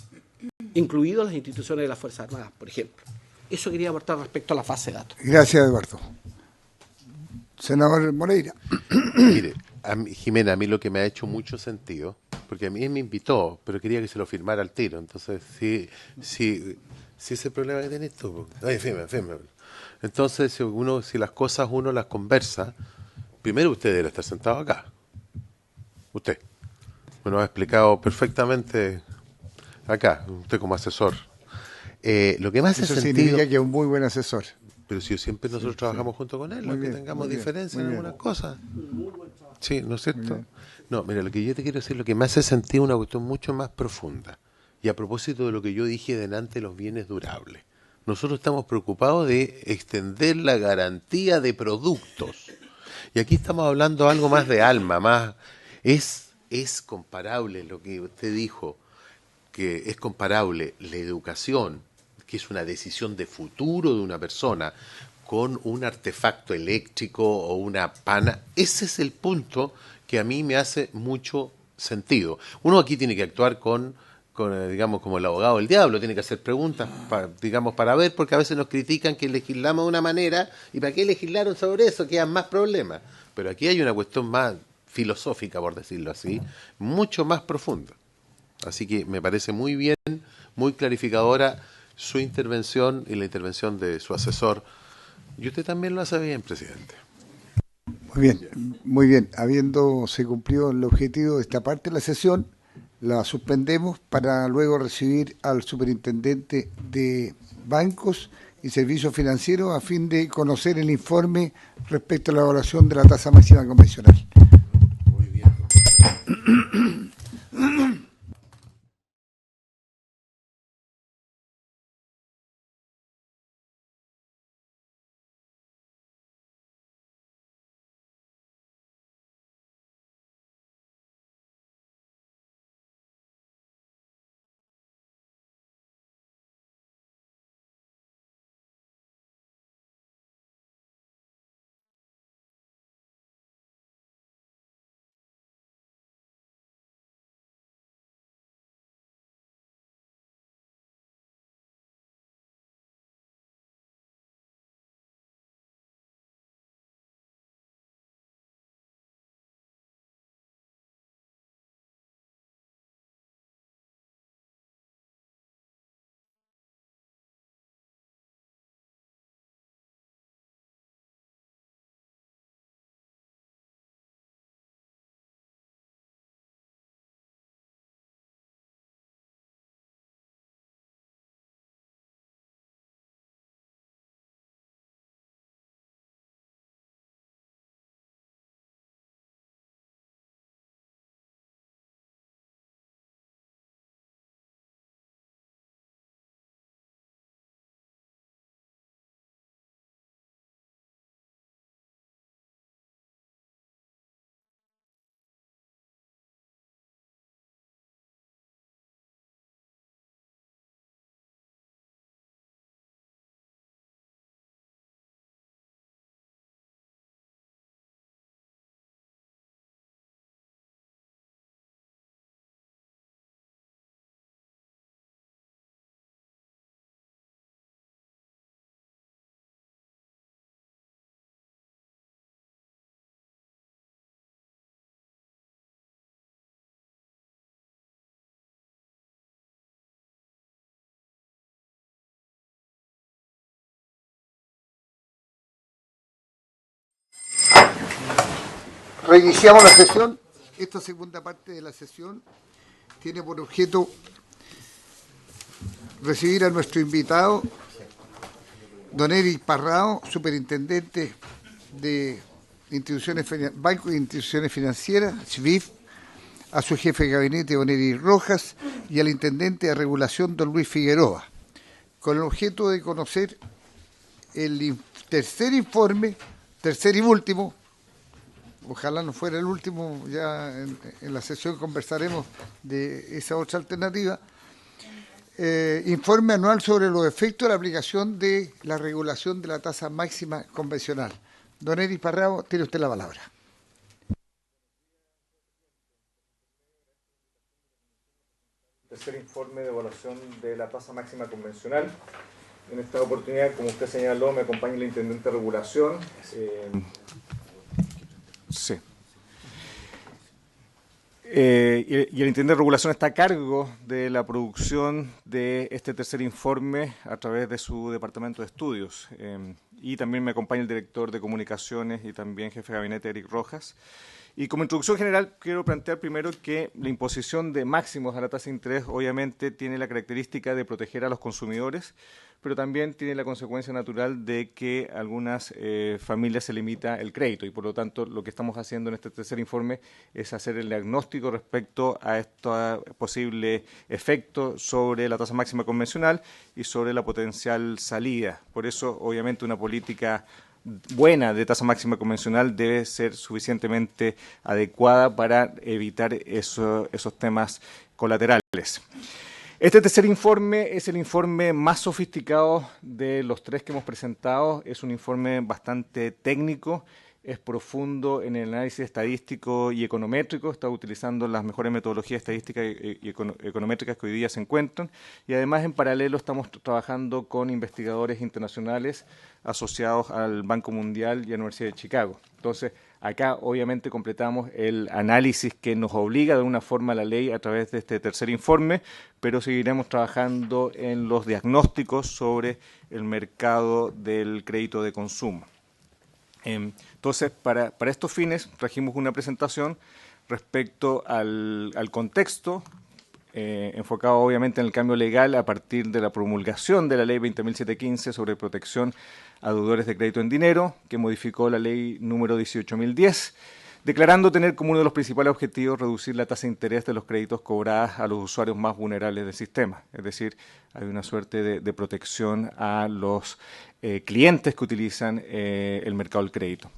incluidas las instituciones de las Fuerzas Armadas, por ejemplo. Eso quería aportar respecto a la fase de datos. Gracias, Eduardo. Senador Moreira. Mire, Jimena, a mí lo que me ha hecho mucho sentido, porque a mí me invitó, pero quería que se lo firmara al tiro. Entonces, si ese problema que tenés tú, oye, firme. Entonces, si las cosas uno las conversa, primero usted debe estar sentado acá. Usted. Me lo ha explicado perfectamente acá, usted como asesor. Lo que más hace Eso sentido... significa que es un muy buen asesor. Pero si siempre nosotros trabajamos junto con él, aunque tengamos diferencias en algunas cosas. Sí, ¿no es cierto? No, mira, lo que yo te quiero decir, lo que me hace sentido es una cuestión mucho más profunda. Y a propósito de lo que yo dije delante de los bienes durables. Nosotros estamos preocupados de extender la garantía de productos. Y aquí estamos hablando algo más de alma, más... Es comparable lo que usted dijo, que es comparable la educación, que es una decisión de futuro de una persona, con un artefacto eléctrico o una pana. Ese es el punto que a mí me hace mucho sentido. Uno aquí tiene que actuar con digamos, como el abogado del diablo, tiene que hacer preguntas, digamos, para ver, porque a veces nos critican que legislamos de una manera, y ¿para qué legislaron sobre eso? Quedan más problemas. Pero aquí hay una cuestión más filosófica, por decirlo así, mucho más profunda. Así que me parece muy bien, muy clarificadora su intervención y la intervención de su asesor. Y usted también lo hace bien, presidente. Muy bien, muy bien. Habiéndose cumplido el objetivo de esta parte de la sesión, la suspendemos para luego recibir al superintendente de bancos y servicios financieros a fin de conocer el informe respecto a la evaluación de la tasa máxima convencional. Muy bien. Reiniciamos la sesión. Esta segunda parte de la sesión tiene por objeto recibir a nuestro invitado, don Eric Parrado, superintendente de Bancos e Instituciones Financieras, SBIF, a su jefe de gabinete, don Eric Rojas, y al intendente de regulación, don Luis Figueroa, con el objeto de conocer el tercer informe, tercer y último, ojalá no fuera el último, ya en la sesión conversaremos de esa otra alternativa, informe anual sobre los efectos de la aplicación de la regulación de la tasa máxima convencional. Don Eric Parrado, tiene usted la palabra. Tercer informe de evaluación de la tasa máxima convencional. En esta oportunidad, como usted señaló, me acompaña el intendente de regulación. Sí. Y el intendente de regulación está a cargo de la producción de este tercer informe a través de su departamento de estudios. Y también me acompaña el director de comunicaciones y también jefe de gabinete, Eric Rojas. Y como introducción general, quiero plantear primero que la imposición de máximos a la tasa de interés obviamente tiene la característica de proteger a los consumidores, pero también tiene la consecuencia natural de que a algunas familias se limita el crédito y por lo tanto lo que estamos haciendo en este tercer informe es hacer el diagnóstico respecto a este posible efecto sobre la tasa máxima convencional y sobre la potencial salida. Por eso, obviamente, una política buena de tasa máxima convencional debe ser suficientemente adecuada para evitar esos temas colaterales. Este tercer informe es el informe más sofisticado de los tres que hemos presentado. Es un informe bastante técnico es profundo en el análisis estadístico y econométrico, está utilizando las mejores metodologías estadísticas y econométricas que hoy día se encuentran, y además en paralelo estamos trabajando con investigadores internacionales asociados al Banco Mundial y a la Universidad de Chicago. Entonces, acá obviamente completamos el análisis que nos obliga de una forma la ley a través de este tercer informe, pero seguiremos trabajando en los diagnósticos sobre el mercado del crédito de consumo. Entonces, para estos fines trajimos una presentación respecto al contexto, enfocado obviamente en el cambio legal a partir de la promulgación de la Ley 20.715 sobre protección a deudores de crédito en dinero, que modificó la Ley número 18.010, declarando tener como uno de los principales objetivos reducir la tasa de interés de los créditos cobrados a los usuarios más vulnerables del sistema. Es decir, hay una suerte de protección a los clientes que utilizan el mercado del crédito.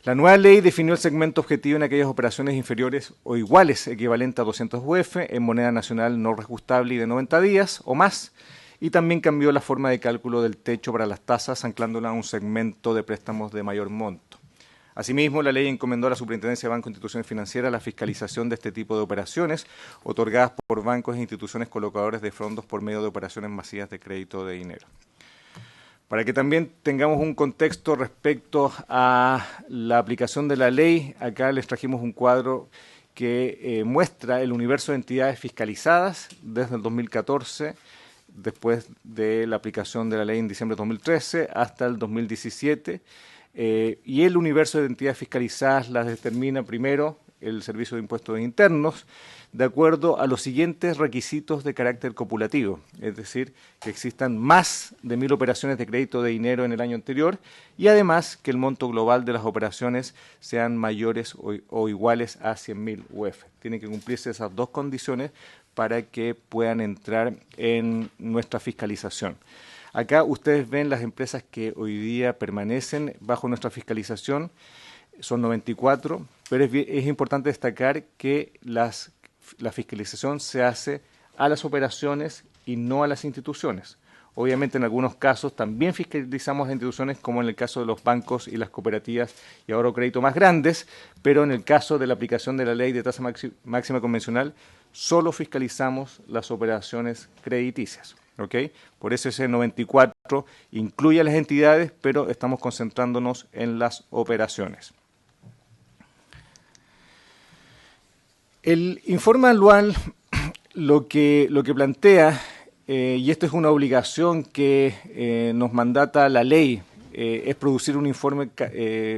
La nueva ley definió el segmento objetivo en aquellas operaciones inferiores o iguales, equivalente a 200 UF, en moneda nacional no reajustable y de 90 días o más, y también cambió la forma de cálculo del techo para las tasas, anclándola a un segmento de préstamos de mayor monto. Asimismo, la ley encomendó a la Superintendencia de Bancos e Instituciones Financieras la fiscalización de este tipo de operaciones otorgadas por bancos e instituciones colocadores de fondos por medio de operaciones masivas de crédito de dinero. Para que también tengamos un contexto respecto a la aplicación de la ley, acá les trajimos un cuadro que muestra el universo de entidades fiscalizadas desde el 2014, después de la aplicación de la ley en diciembre de 2013, hasta el 2017, y el universo de entidades fiscalizadas las determina primero el Servicio de Impuestos Internos, de acuerdo a los siguientes requisitos de carácter copulativo, es decir, que existan más de 1.000 operaciones de crédito de dinero en el año anterior y además que el monto global de las operaciones sean mayores o iguales a 100.000 UF. Tienen que cumplirse esas dos condiciones para que puedan entrar en nuestra fiscalización. Acá ustedes ven las empresas que hoy día permanecen bajo nuestra fiscalización, son 94, pero es importante destacar que la fiscalización se hace a las operaciones y no a las instituciones. Obviamente en algunos casos también fiscalizamos a instituciones, como en el caso de los bancos y las cooperativas y ahorro crédito más grandes, pero en el caso de la aplicación de la ley de tasa máxima convencional, solo fiscalizamos las operaciones crediticias. ¿Okay? Por eso ese 94 incluye a las entidades, pero estamos concentrándonos en las operaciones. El informe anual lo que plantea, y esto es una obligación que nos mandata la ley, es producir un informe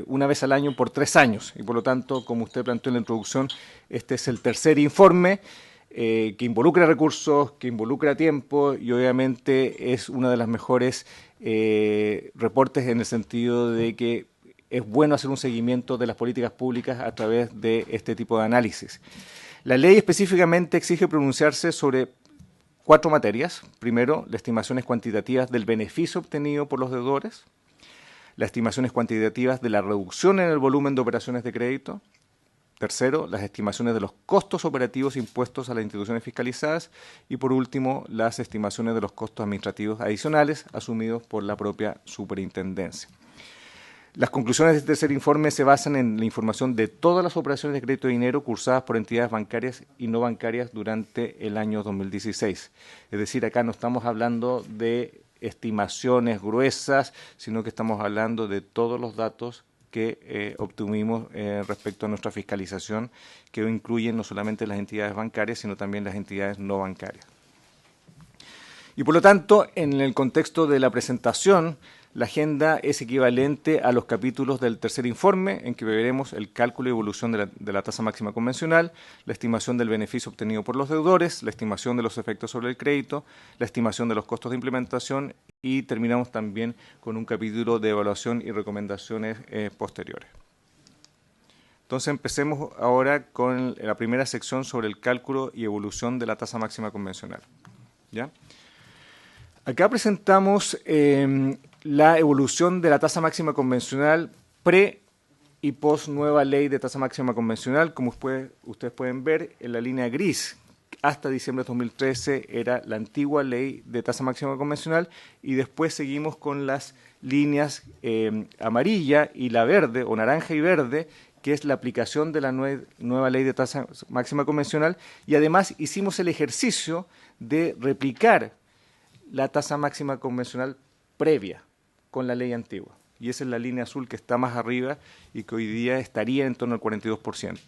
una vez al año por 3 años. Y por lo tanto, como usted planteó en la introducción, este es el tercer informe que involucra recursos, que involucra tiempo y obviamente es una de las mejores reportes en el sentido de que es bueno hacer un seguimiento de las políticas públicas a través de este tipo de análisis. La ley específicamente exige pronunciarse sobre 4 materias. Primero, las estimaciones cuantitativas del beneficio obtenido por los deudores, las estimaciones cuantitativas de la reducción en el volumen de operaciones de crédito. Tercero, las estimaciones de los costos operativos impuestos a las instituciones fiscalizadas. Y por último, las estimaciones de los costos administrativos adicionales asumidos por la propia superintendencia. Las conclusiones de este tercer informe se basan en la información de todas las operaciones de crédito de dinero cursadas por entidades bancarias y no bancarias durante el año 2016. Es decir, acá no estamos hablando de estimaciones gruesas, sino que estamos hablando de todos los datos que obtuvimos respecto a nuestra fiscalización, que incluyen no solamente las entidades bancarias, sino también las entidades no bancarias. Y por lo tanto, en el contexto de la presentación, la agenda es equivalente a los capítulos del tercer informe, en que veremos el cálculo y evolución de la tasa máxima convencional, la estimación del beneficio obtenido por los deudores, la estimación de los efectos sobre el crédito, la estimación de los costos de implementación y terminamos también con un capítulo de evaluación y recomendaciones posteriores. Entonces empecemos ahora con la primera sección sobre el cálculo y evolución de la tasa máxima convencional. ¿Ya? Acá presentamos la evolución de la tasa máxima convencional pre y post nueva ley de tasa máxima convencional, como ustedes pueden ver en la línea gris, hasta diciembre de 2013 era la antigua ley de tasa máxima convencional, y después seguimos con las líneas amarilla y la verde, o naranja y verde, que es la aplicación de la nueva ley de tasa máxima convencional, y además hicimos el ejercicio de replicar la tasa máxima convencional previa con la ley antigua. Y esa es la línea azul que está más arriba y que hoy día estaría en torno al 42%.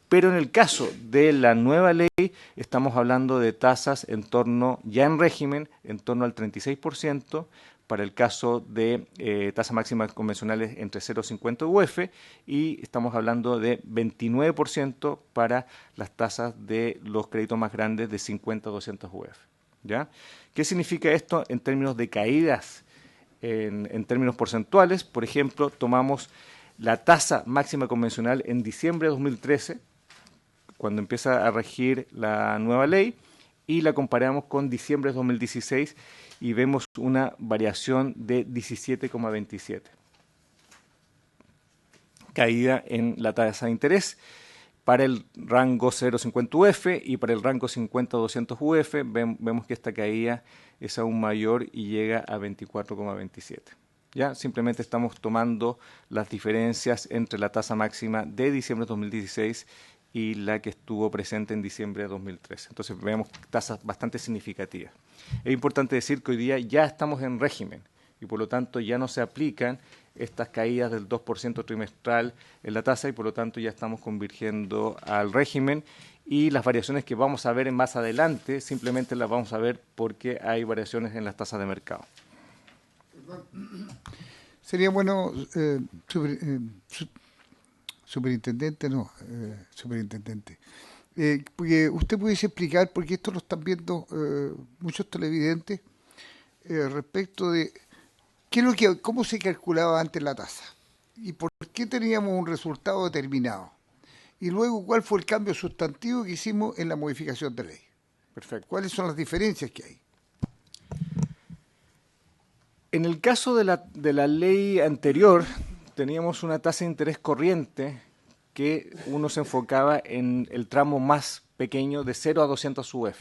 Pero en el caso de la nueva ley estamos hablando de tasas en torno, ya en régimen, en torno al 36%, para el caso de tasas máximas convencionales entre 0,50 UF, y estamos hablando de 29% para las tasas de los créditos más grandes de 50 a 200 UF. ¿Ya? ¿Qué significa esto en términos de caídas? En términos porcentuales, por ejemplo, tomamos la tasa máxima convencional en diciembre de 2013, cuando empieza a regir la nueva ley, y la comparamos con diciembre de 2016 y vemos una variación de 17,27. Caída en la tasa de interés. Para el rango 0,50 UF y para el rango 50-200 UF vemos que esta caída es aún mayor y llega a 24,27. ¿Ya? Simplemente estamos tomando las diferencias entre la tasa máxima de diciembre de 2016 y la que estuvo presente en diciembre de 2013. Entonces vemos tasas bastante significativas. Es importante decir que hoy día ya estamos en régimen y por lo tanto ya no se aplican estas caídas del 2% trimestral en la tasa, y por lo tanto ya estamos convirtiendo al régimen, y las variaciones que vamos a ver más adelante simplemente las vamos a ver porque hay variaciones en las tasas de mercado. Sería bueno, superintendente, porque usted pudiese explicar, porque esto lo están viendo muchos televidentes, respecto de cómo se calculaba antes la tasa y por qué teníamos un resultado determinado. Y luego, ¿cuál fue el cambio sustantivo que hicimos en la modificación de ley? Perfecto. ¿Cuáles son las diferencias que hay? En el caso de la ley anterior, teníamos una tasa de interés corriente que uno se enfocaba en el tramo más pequeño de 0 a 200 UF.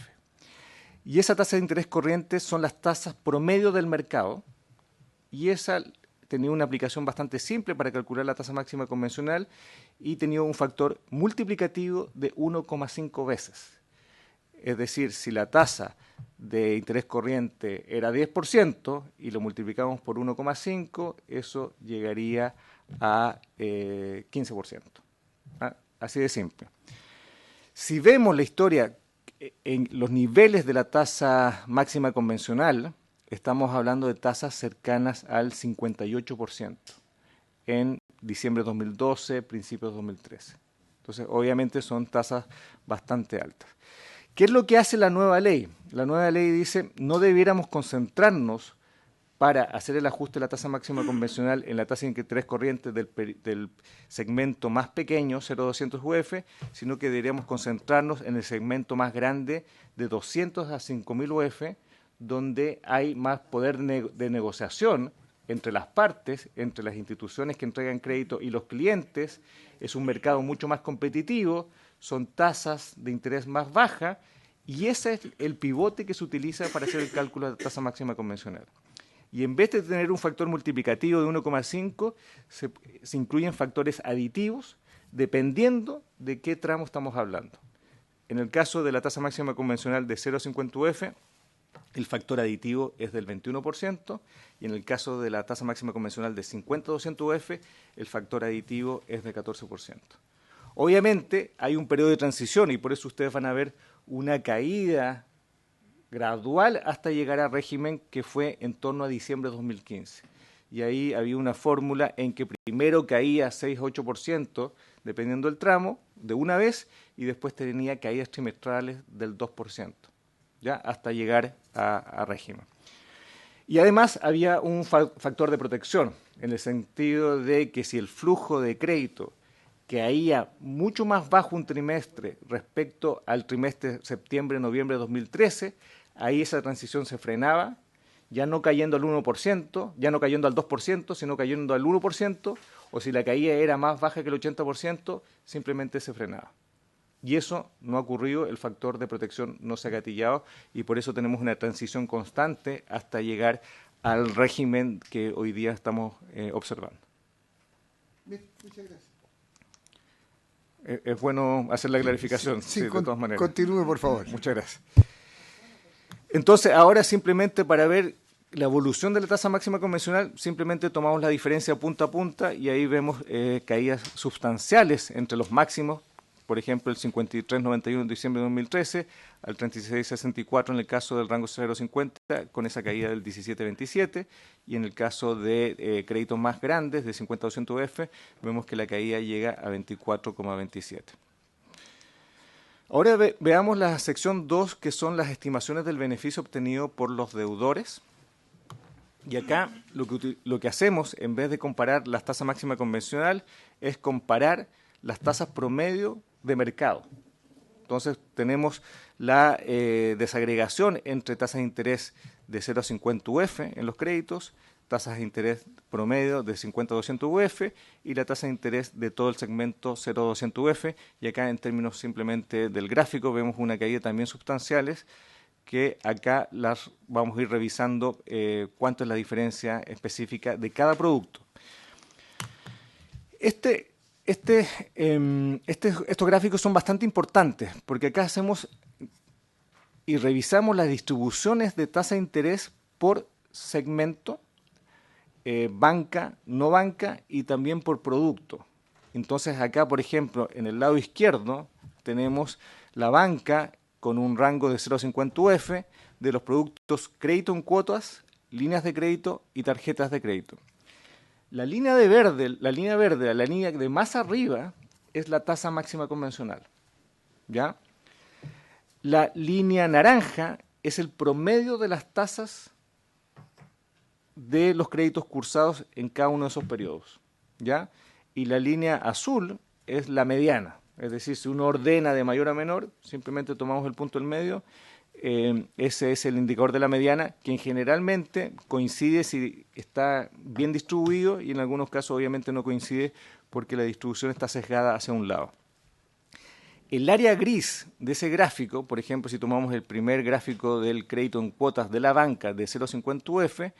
Y esa tasa de interés corriente son las tasas promedio del mercado, y esa tenía una aplicación bastante simple para calcular la tasa máxima convencional y tenía un factor multiplicativo de 1,5 veces. Es decir, si la tasa de interés corriente era 10% y lo multiplicamos por 1,5, eso llegaría a 15%. Así de simple. Si vemos la historia en los niveles de la tasa máxima convencional, estamos hablando de tasas cercanas al 58% en diciembre de 2012, principios de 2013. Entonces, obviamente son tasas bastante altas. ¿Qué es lo que hace la nueva ley? La nueva ley dice no debiéramos concentrarnos para hacer el ajuste de la tasa máxima convencional en la tasa de interés corriente del segmento más pequeño, 0,200 UF, sino que deberíamos concentrarnos en el segmento más grande de 200 a 5.000 UF, donde hay más poder de negociación entre las partes, entre las instituciones que entregan crédito y los clientes. Es un mercado mucho más competitivo, son tasas de interés más bajas, y ese es el pivote que se utiliza para hacer el cálculo de la tasa máxima convencional. Y en vez de tener un factor multiplicativo de 1,5, se incluyen factores aditivos dependiendo de qué tramo estamos hablando. En el caso de la tasa máxima convencional de 0,50 UF, el factor aditivo es del 21%, y en el caso de la tasa máxima convencional de 50-200 UF, el factor aditivo es de 14%. Obviamente hay un periodo de transición y por eso ustedes van a ver una caída gradual hasta llegar a régimen que fue en torno a diciembre de 2015. Y ahí había una fórmula en que primero caía 6-8%, dependiendo del tramo, de una vez, y después tenía caídas trimestrales del 2%. ¿Ya? Hasta llegar a régimen. Y además había un factor de protección, en el sentido de que si el flujo de crédito caía mucho más bajo un trimestre respecto al trimestre septiembre-noviembre de 2013, ahí esa transición se frenaba, ya no cayendo al 1%, ya no cayendo al 2%, sino cayendo al 1%, o si la caída era más baja que el 80%, simplemente se frenaba. Y eso no ha ocurrido, el factor de protección no se ha gatillado y por eso tenemos una transición constante hasta llegar al régimen que hoy día estamos observando. Bien, muchas gracias. Es bueno hacer la clarificación, Sí, de todas maneras. continúe, por favor. Muchas gracias. Entonces, ahora simplemente para ver la evolución de la tasa máxima convencional, simplemente tomamos la diferencia punta a punta y ahí vemos caídas sustanciales entre los máximos, por ejemplo, el 53.91 en diciembre de 2013 al 36.64 en el caso del rango 0.50, con esa caída del 17.27, y en el caso de créditos más grandes, de 50-200 UF, vemos que la caída llega a 24.27. Ahora veamos la sección 2, que son las estimaciones del beneficio obtenido por los deudores. Y acá lo que hacemos, en vez de comparar las tasas máximas convencional, es comparar las tasas promedio de mercado. Entonces tenemos la desagregación entre tasas de interés de 0 a 50 UF en los créditos, tasas de interés promedio de 50 a 200 UF y la tasa de interés de todo el segmento 0 a 200 UF. Y acá en términos simplemente del gráfico vemos una caída también sustanciales, que acá las vamos a ir revisando cuánto es la diferencia específica de cada producto. Estos gráficos son bastante importantes porque acá hacemos y revisamos las distribuciones de tasa de interés por segmento, banca, no banca y también por producto. Entonces acá, por ejemplo, en el lado izquierdo tenemos la banca con un rango de 0,50 UF de los productos crédito en cuotas, líneas de crédito y tarjetas de crédito. La línea verde, la línea de más arriba, es la tasa máxima convencional, ¿ya? La línea naranja es el promedio de las tasas de los créditos cursados en cada uno de esos periodos, ¿ya? Y la línea azul es la mediana. Es decir, si uno ordena de mayor a menor, simplemente tomamos el punto del medio, ese es el indicador de la mediana, que generalmente coincide si está bien distribuido y en algunos casos obviamente no coincide porque la distribución está sesgada hacia un lado. El área gris de ese gráfico, por ejemplo, si tomamos el primer gráfico del crédito en cuotas de la banca de 0,50 UF,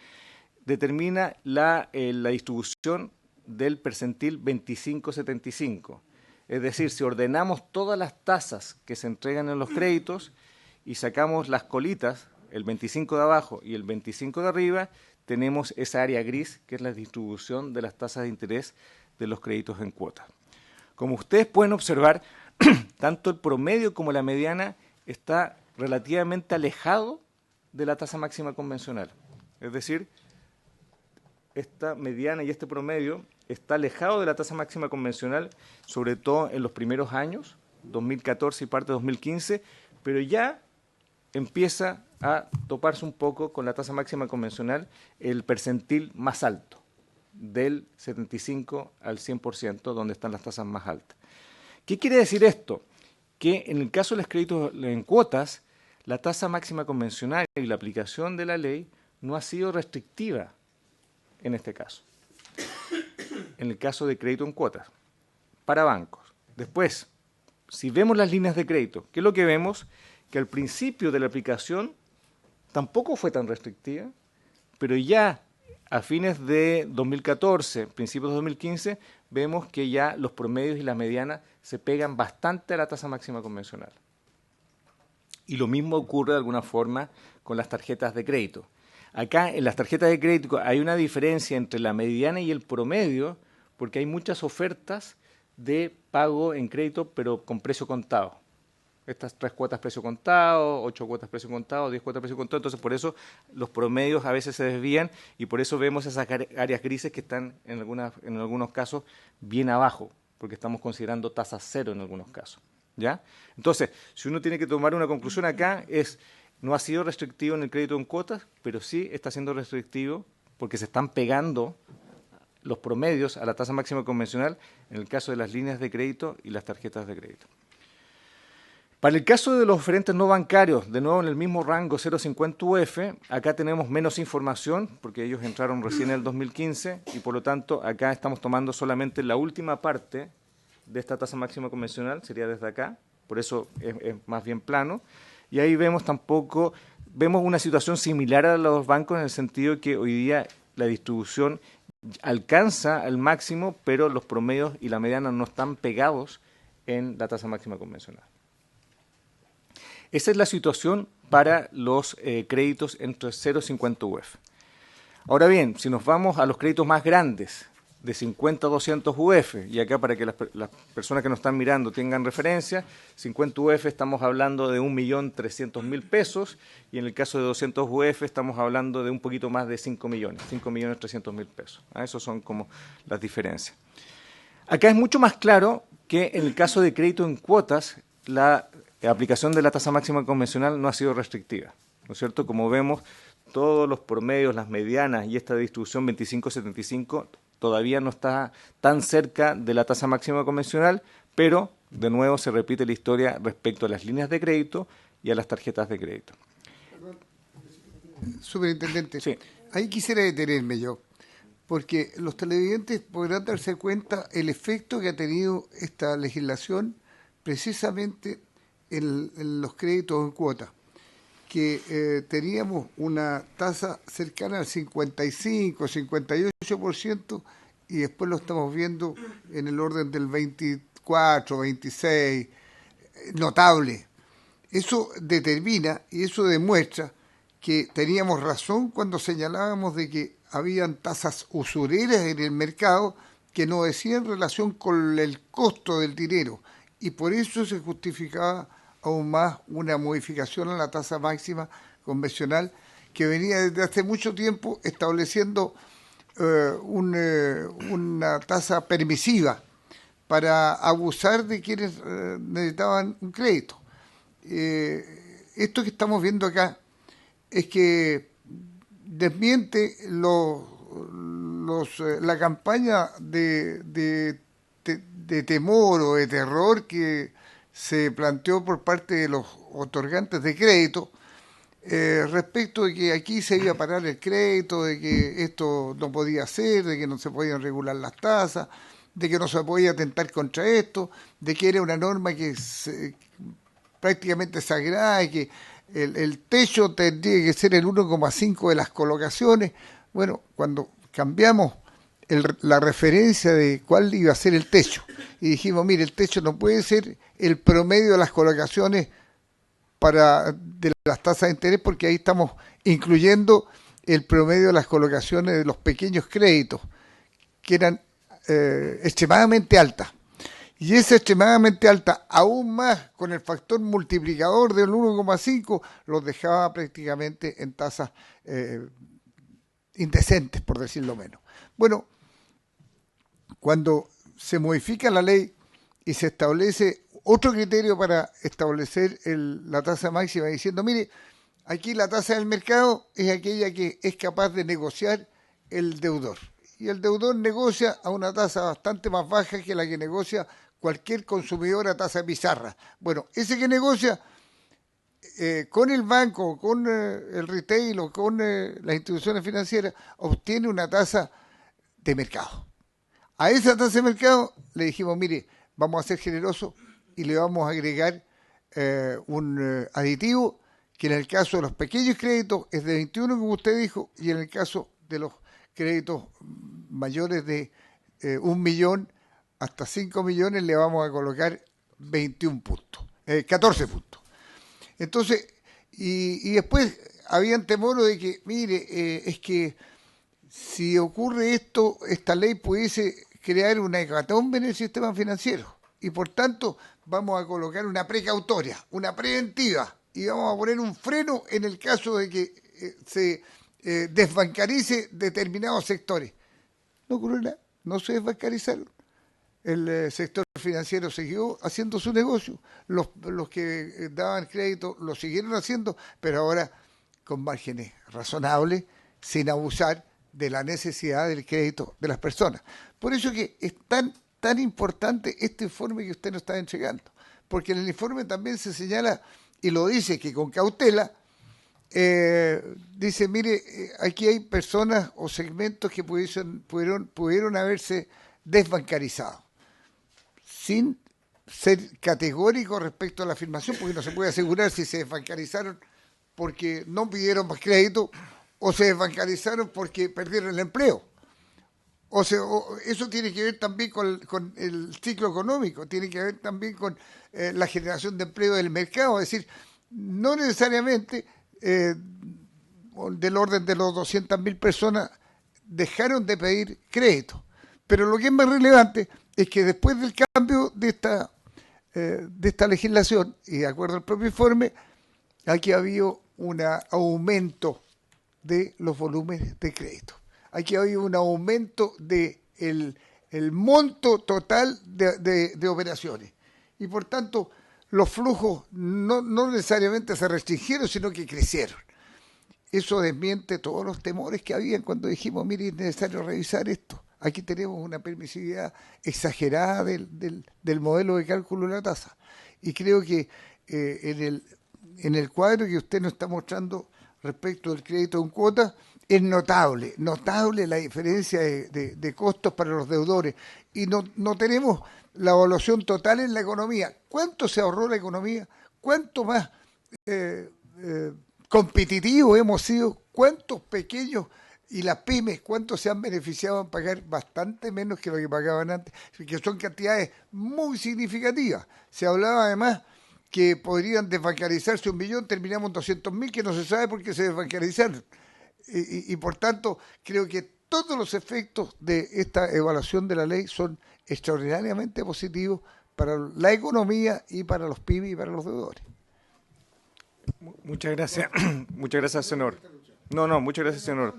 determina la distribución del percentil 25-75. Es decir, si ordenamos todas las tasas que se entregan en los créditos y sacamos las colitas, el 25 de abajo y el 25 de arriba, tenemos esa área gris, que es la distribución de las tasas de interés de los créditos en cuotas. Como ustedes pueden observar, tanto el promedio como la mediana está relativamente alejado de la tasa máxima convencional. Es decir, esta mediana y este promedio está alejado de la tasa máxima convencional, sobre todo en los primeros años, 2014 y parte de 2015, pero ya empieza a toparse un poco con la tasa máxima convencional el percentil más alto, del 75 al 100%, donde están las tasas más altas. ¿Qué quiere decir esto? Que en el caso de los créditos en cuotas, la tasa máxima convencional y la aplicación de la ley no ha sido restrictiva en este caso. En el caso de crédito en cuotas, para bancos. Después, si vemos las líneas de crédito, ¿qué es lo que vemos? Que al principio de la aplicación tampoco fue tan restrictiva, pero ya a fines de 2014, principios de 2015, vemos que ya los promedios y las medianas se pegan bastante a la tasa máxima convencional. Y lo mismo ocurre de alguna forma con las tarjetas de crédito. Acá en las tarjetas de crédito hay una diferencia entre la mediana y el promedio, porque hay muchas ofertas de pago en crédito, pero con precio contado. Estas 3 cuotas precio contado, 8 cuotas precio contado, 10 cuotas precio contado. Entonces, por eso los promedios a veces se desvían y por eso vemos esas áreas grises que están en algunos casos bien abajo, porque estamos considerando tasa cero en algunos casos, ¿ya? Entonces, si uno tiene que tomar una conclusión acá es: no ha sido restrictivo en el crédito en cuotas, pero sí está siendo restrictivo porque se están pegando los promedios a la tasa máxima convencional en el caso de las líneas de crédito y las tarjetas de crédito. Para el caso de los oferentes no bancarios, de nuevo en el mismo rango 0,50 UF, acá tenemos menos información porque ellos entraron recién en el 2015 y por lo tanto acá estamos tomando solamente la última parte de esta tasa máxima convencional, sería desde acá, por eso es más bien plano. Y ahí vemos una situación similar a los bancos en el sentido que hoy día la distribución alcanza al máximo, pero los promedios y la mediana no están pegados en la tasa máxima convencional. Esa es la situación para los créditos entre 0 y 50 UF. Ahora bien, si nos vamos a los créditos más grandes, de 50 a 200 UF, y acá para que las personas que nos están mirando tengan referencia, 50 UF estamos hablando de 1.300.000 pesos, y en el caso de 200 UF estamos hablando de un poquito más de 5.300.000 pesos. Esas son como las diferencias. Acá es mucho más claro que en el caso de crédito en cuotas, la aplicación de la tasa máxima convencional no ha sido restrictiva, ¿no es cierto? Como vemos, todos los promedios, las medianas y esta distribución 25-75 todavía no está tan cerca de la tasa máxima convencional, pero de nuevo se repite la historia respecto a las líneas de crédito y a las tarjetas de crédito. Superintendente, Sí. Ahí quisiera detenerme yo, porque los televidentes podrán darse cuenta el efecto que ha tenido esta legislación precisamente en los créditos en cuota, que teníamos una tasa cercana al 55, 58%, y después lo estamos viendo en el orden del 24, 26, notable. Eso determina y eso demuestra que teníamos razón cuando señalábamos de que habían tasas usureras en el mercado que no decían relación con el costo del dinero, y por eso se justificaba aún más una modificación a la tasa máxima convencional que venía desde hace mucho tiempo estableciendo una tasa permisiva para abusar de quienes necesitaban un crédito. Esto que estamos viendo acá es que desmiente la campaña de temor o de terror que se planteó por parte de los otorgantes de crédito respecto de que aquí se iba a parar el crédito, de que esto no podía ser, de que no se podían regular las tasas, de que no se podía atentar contra esto, de que era una norma que prácticamente sagrada y que el techo tendría que ser el 1,5 de las colocaciones. Bueno, cuando cambiamos la referencia de cuál iba a ser el techo y dijimos, mire, el techo no puede ser el promedio de las colocaciones de las tasas de interés, porque ahí estamos incluyendo el promedio de las colocaciones de los pequeños créditos, que eran extremadamente altas. Y esa extremadamente alta, aún más con el factor multiplicador del 1,5, los dejaba prácticamente en tasas indecentes, por decirlo menos. Bueno, cuando se modifica la ley y se establece otro criterio para establecer la tasa máxima, diciendo, mire, aquí la tasa del mercado es aquella que es capaz de negociar el deudor. Y el deudor negocia a una tasa bastante más baja que la que negocia cualquier consumidor a tasa pizarra. Bueno, ese que negocia con el banco, con el retail o con las instituciones financieras, obtiene una tasa de mercado. A esa tasa de mercado le dijimos, mire, vamos a ser generosos y le vamos a agregar un aditivo que en el caso de los pequeños créditos es de 21, como usted dijo, y en el caso de los créditos mayores de 1 millón hasta 5 millones le vamos a colocar 21 puntos, 14 puntos. Entonces, y después habían temor de que, mire, es que si ocurre esto, esta ley pudiese crear una hecatombe en el sistema financiero, y por tanto vamos a colocar una precautoria, una preventiva, y vamos a poner un freno en el caso de que se desbancarice determinados sectores. No ocurrió nada, no se desbancarizaron. El sector financiero siguió haciendo su negocio, los que daban crédito lo siguieron haciendo, pero ahora con márgenes razonables, sin abusar de la necesidad del crédito de las personas. Por eso que es tan importante este informe que usted nos está entregando, porque en el informe también se señala, y lo dice, que con cautela, dice, mire, aquí hay personas o segmentos que pudieron haberse desbancarizado, sin ser categórico respecto a la afirmación, porque no se puede asegurar si se desbancarizaron porque no pidieron más crédito o se desbancarizaron porque perdieron el empleo. O sea, eso tiene que ver también con el ciclo económico, tiene que ver también con la generación de empleo del mercado. Es decir, no necesariamente del orden de los 200.000 personas dejaron de pedir crédito. Pero lo que es más relevante es que después del cambio de esta legislación, y de acuerdo al propio informe, aquí ha habido un aumento de los volúmenes de crédito. Aquí ha habido un aumento de el monto total de operaciones. Y por tanto, los flujos no necesariamente se restringieron, sino que crecieron. Eso desmiente todos los temores que habían cuando dijimos, mire, es necesario revisar esto. Aquí tenemos una permisividad exagerada del modelo de cálculo de la tasa. Y creo que en el cuadro que usted nos está mostrando respecto del crédito en cuotas, es notable la diferencia de costos para los deudores. Y no tenemos la evaluación total en la economía. ¿Cuánto se ahorró la economía? ¿Cuánto más competitivos hemos sido? ¿Cuántos pequeños y las pymes, cuántos se han beneficiado en pagar bastante menos que lo que pagaban antes? Que son cantidades muy significativas. Se hablaba además que podrían desbancarizarse 1 millón, terminamos en 200.000, que no se sabe por qué se desbancarizaron. Y por tanto, creo que todos los efectos de esta evaluación de la ley son extraordinariamente positivos para la economía y para los pymes y para los deudores. Muchas gracias. Muchas gracias, senador. Muchas gracias, senador.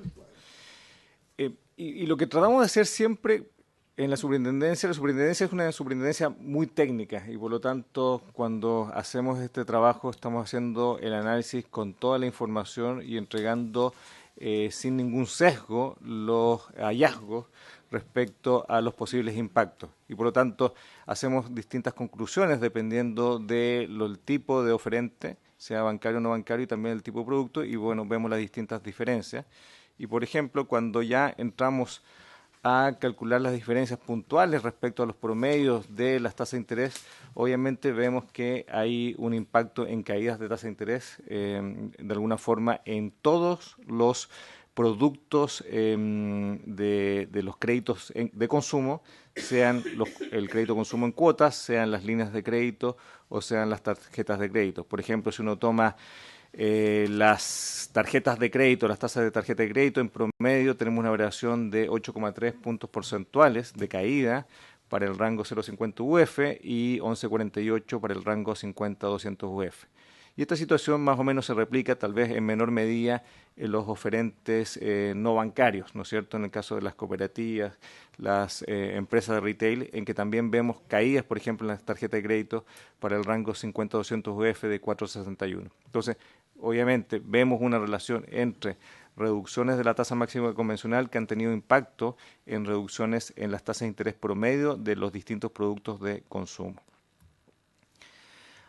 Y lo que tratamos de hacer siempre en la superintendencia es una superintendencia muy técnica y por lo tanto cuando hacemos este trabajo estamos haciendo el análisis con toda la información y entregando sin ningún sesgo los hallazgos respecto a los posibles impactos. Y por lo tanto hacemos distintas conclusiones dependiendo del tipo de oferente, sea bancario o no bancario, y también el tipo de producto, y bueno, vemos las distintas diferencias. Y por ejemplo, cuando ya entramos a calcular las diferencias puntuales respecto a los promedios de las tasas de interés, obviamente vemos que hay un impacto en caídas de tasa de interés de alguna forma en todos los productos de los créditos de consumo, sean el crédito de consumo en cuotas, sean las líneas de crédito o sean las tarjetas de crédito. Por ejemplo, si uno toma las tarjetas de crédito, las tasas de tarjeta de crédito, en promedio tenemos una variación de 8,3 puntos porcentuales de caída para el rango 0,50 UF y 11,48 para el rango 50-200 UF. Y esta situación más o menos se replica tal vez en menor medida en los oferentes no bancarios, ¿no es cierto? En el caso de las cooperativas, las empresas de retail, en que también vemos caídas, por ejemplo, en las tarjetas de crédito para el rango 50-200 UF de 4,61. Entonces, obviamente, vemos una relación entre reducciones de la tasa máxima convencional que han tenido impacto en reducciones en las tasas de interés promedio de los distintos productos de consumo.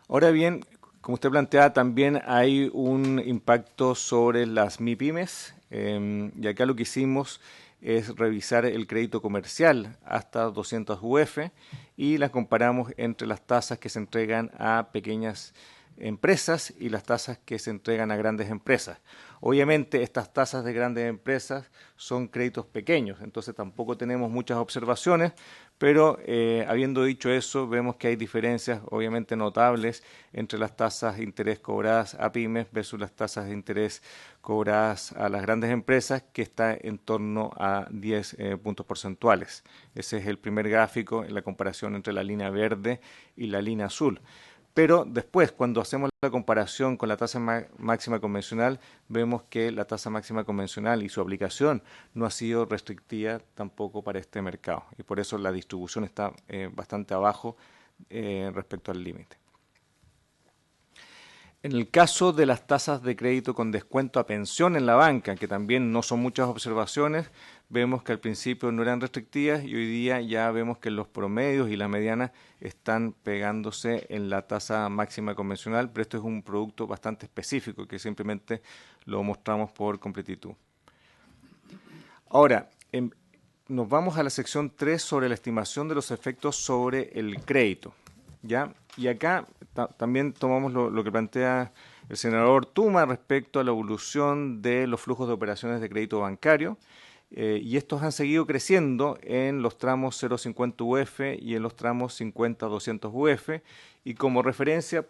Ahora bien, como usted planteaba, también hay un impacto sobre las MIPYMES, y acá lo que hicimos es revisar el crédito comercial hasta 200 UF y las comparamos entre las tasas que se entregan a pequeñas empresas y las tasas que se entregan a grandes empresas. Obviamente estas tasas de grandes empresas son créditos pequeños, entonces tampoco tenemos muchas observaciones, pero habiendo dicho eso, vemos que hay diferencias obviamente notables entre las tasas de interés cobradas a pymes versus las tasas de interés cobradas a las grandes empresas, que está en torno a 10 puntos porcentuales. Ese es el primer gráfico en la comparación entre la línea verde y la línea azul. Pero después, cuando hacemos la comparación con la tasa máxima convencional, vemos que la tasa máxima convencional y su aplicación no ha sido restrictiva tampoco para este mercado. Y por eso la distribución está bastante abajo respecto al límite. En el caso de las tasas de crédito con descuento a pensión en la banca, que también no son muchas observaciones, vemos que al principio no eran restrictivas y hoy día ya vemos que los promedios y las medianas están pegándose en la tasa máxima convencional, pero esto es un producto bastante específico que simplemente lo mostramos por completitud. Ahora, nos vamos a la sección 3 sobre la estimación de los efectos sobre el crédito. ¿ya? Y acá también tomamos lo que plantea el senador Tuma respecto a la evolución de los flujos de operaciones de crédito bancario, y estos han seguido creciendo en los tramos 0,50 UF y en los tramos 50-200 UF, y como referencia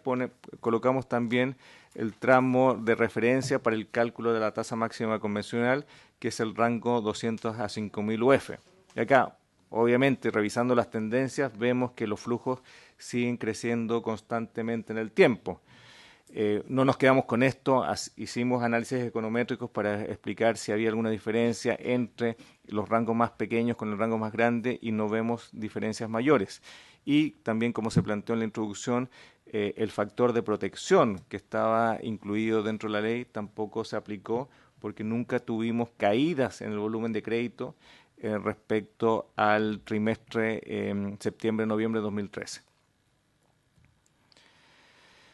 colocamos también el tramo de referencia para el cálculo de la tasa máxima convencional, que es el rango 200 a 5.000 UF. Y acá, obviamente, revisando las tendencias, vemos que los flujos siguen creciendo constantemente en el tiempo. No nos quedamos con esto, hicimos análisis econométricos para explicar si había alguna diferencia entre los rangos más pequeños con el rango más grande y no vemos diferencias mayores. Y también, como se planteó en la introducción, el factor de protección que estaba incluido dentro de la ley tampoco se aplicó porque nunca tuvimos caídas en el volumen de crédito respecto al trimestre septiembre-noviembre de 2013.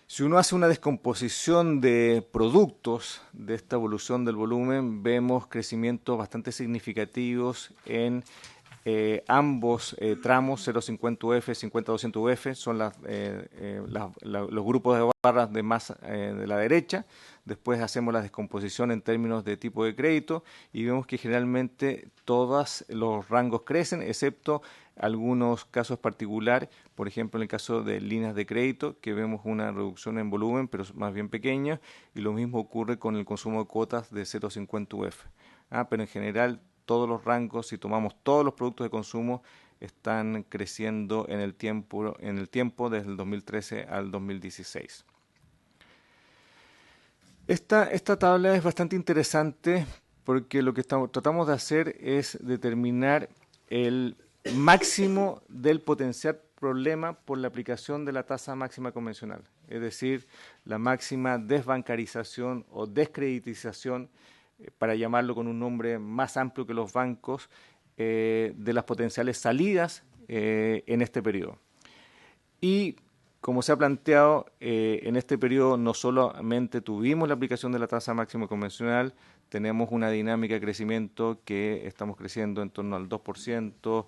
Si uno hace una descomposición de productos de esta evolución del volumen, vemos crecimientos bastante significativos en ambos tramos, 0,50 UF, 50-200 UF, son los grupos de barras de más de la derecha. Después hacemos la descomposición en términos de tipo de crédito y vemos que generalmente todos los rangos crecen, excepto algunos casos particulares, por ejemplo en el caso de líneas de crédito, que vemos una reducción en volumen, pero más bien pequeña, y lo mismo ocurre con el consumo de cuotas de 0,50 UF. Pero en general todos los rangos, si tomamos todos los productos de consumo, están creciendo en el tiempo desde el 2013 al 2016. Esta tabla es bastante interesante porque lo que tratamos de hacer es determinar el máximo del potencial problema por la aplicación de la tasa máxima convencional, es decir, la máxima desbancarización o descreditización, para llamarlo con un nombre más amplio que los bancos, de las potenciales salidas en este periodo. Y como se ha planteado, en este periodo no solamente tuvimos la aplicación de la tasa máxima convencional, tenemos una dinámica de crecimiento que estamos creciendo en torno al 2%,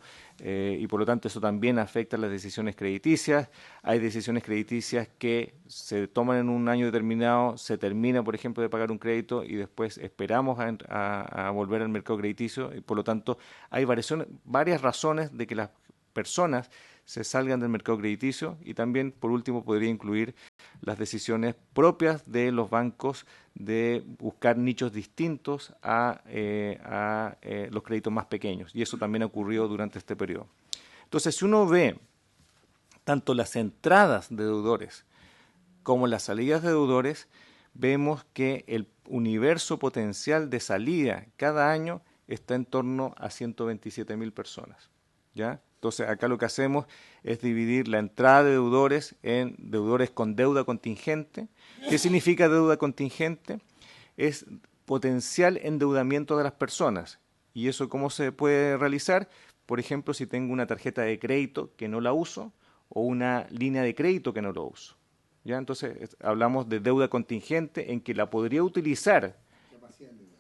y por lo tanto eso también afecta a las decisiones crediticias. Hay decisiones crediticias que se toman en un año determinado, se termina, por ejemplo, de pagar un crédito y después esperamos a volver al mercado crediticio, y por lo tanto hay varias razones de que las personas se salgan del mercado crediticio, y también, por último, podría incluir las decisiones propias de los bancos de buscar nichos distintos a los créditos más pequeños, y eso también ha ocurrido durante este periodo. Entonces, si uno ve tanto las entradas de deudores como las salidas de deudores, vemos que el universo potencial de salida cada año está en torno a 127.000 personas, ¿ya? Entonces, acá lo que hacemos es dividir la entrada de deudores en deudores con deuda contingente. ¿Qué significa deuda contingente? Es potencial endeudamiento de las personas. ¿Y eso cómo se puede realizar? Por ejemplo, si tengo una tarjeta de crédito que no la uso o una línea de crédito que no lo uso, ¿ya? Entonces, hablamos de deuda contingente en que la podría utilizar,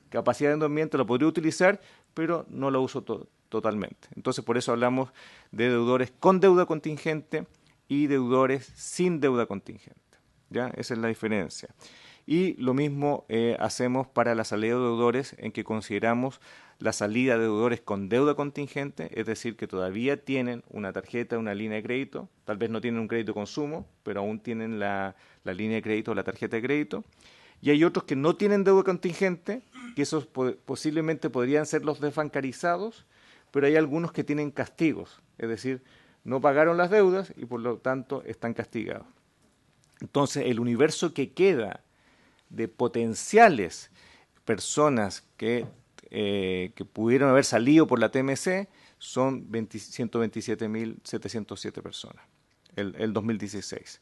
capacidad de endeudamiento la podría utilizar, pero no la uso totalmente. Entonces, por eso hablamos de deudores con deuda contingente y deudores sin deuda contingente, ¿ya? Esa es la diferencia. Y lo mismo hacemos para la salida de deudores, en que consideramos la salida de deudores con deuda contingente, es decir, que todavía tienen una tarjeta, una línea de crédito, tal vez no tienen un crédito de consumo, pero aún tienen la línea de crédito o la tarjeta de crédito. Y hay otros que no tienen deuda contingente, que esos posiblemente podrían ser los desbancarizados, pero hay algunos que tienen castigos, es decir, no pagaron las deudas y por lo tanto están castigados. Entonces, el universo que queda de potenciales personas que pudieron haber salido por la TMC son 127.707 personas, el 2016.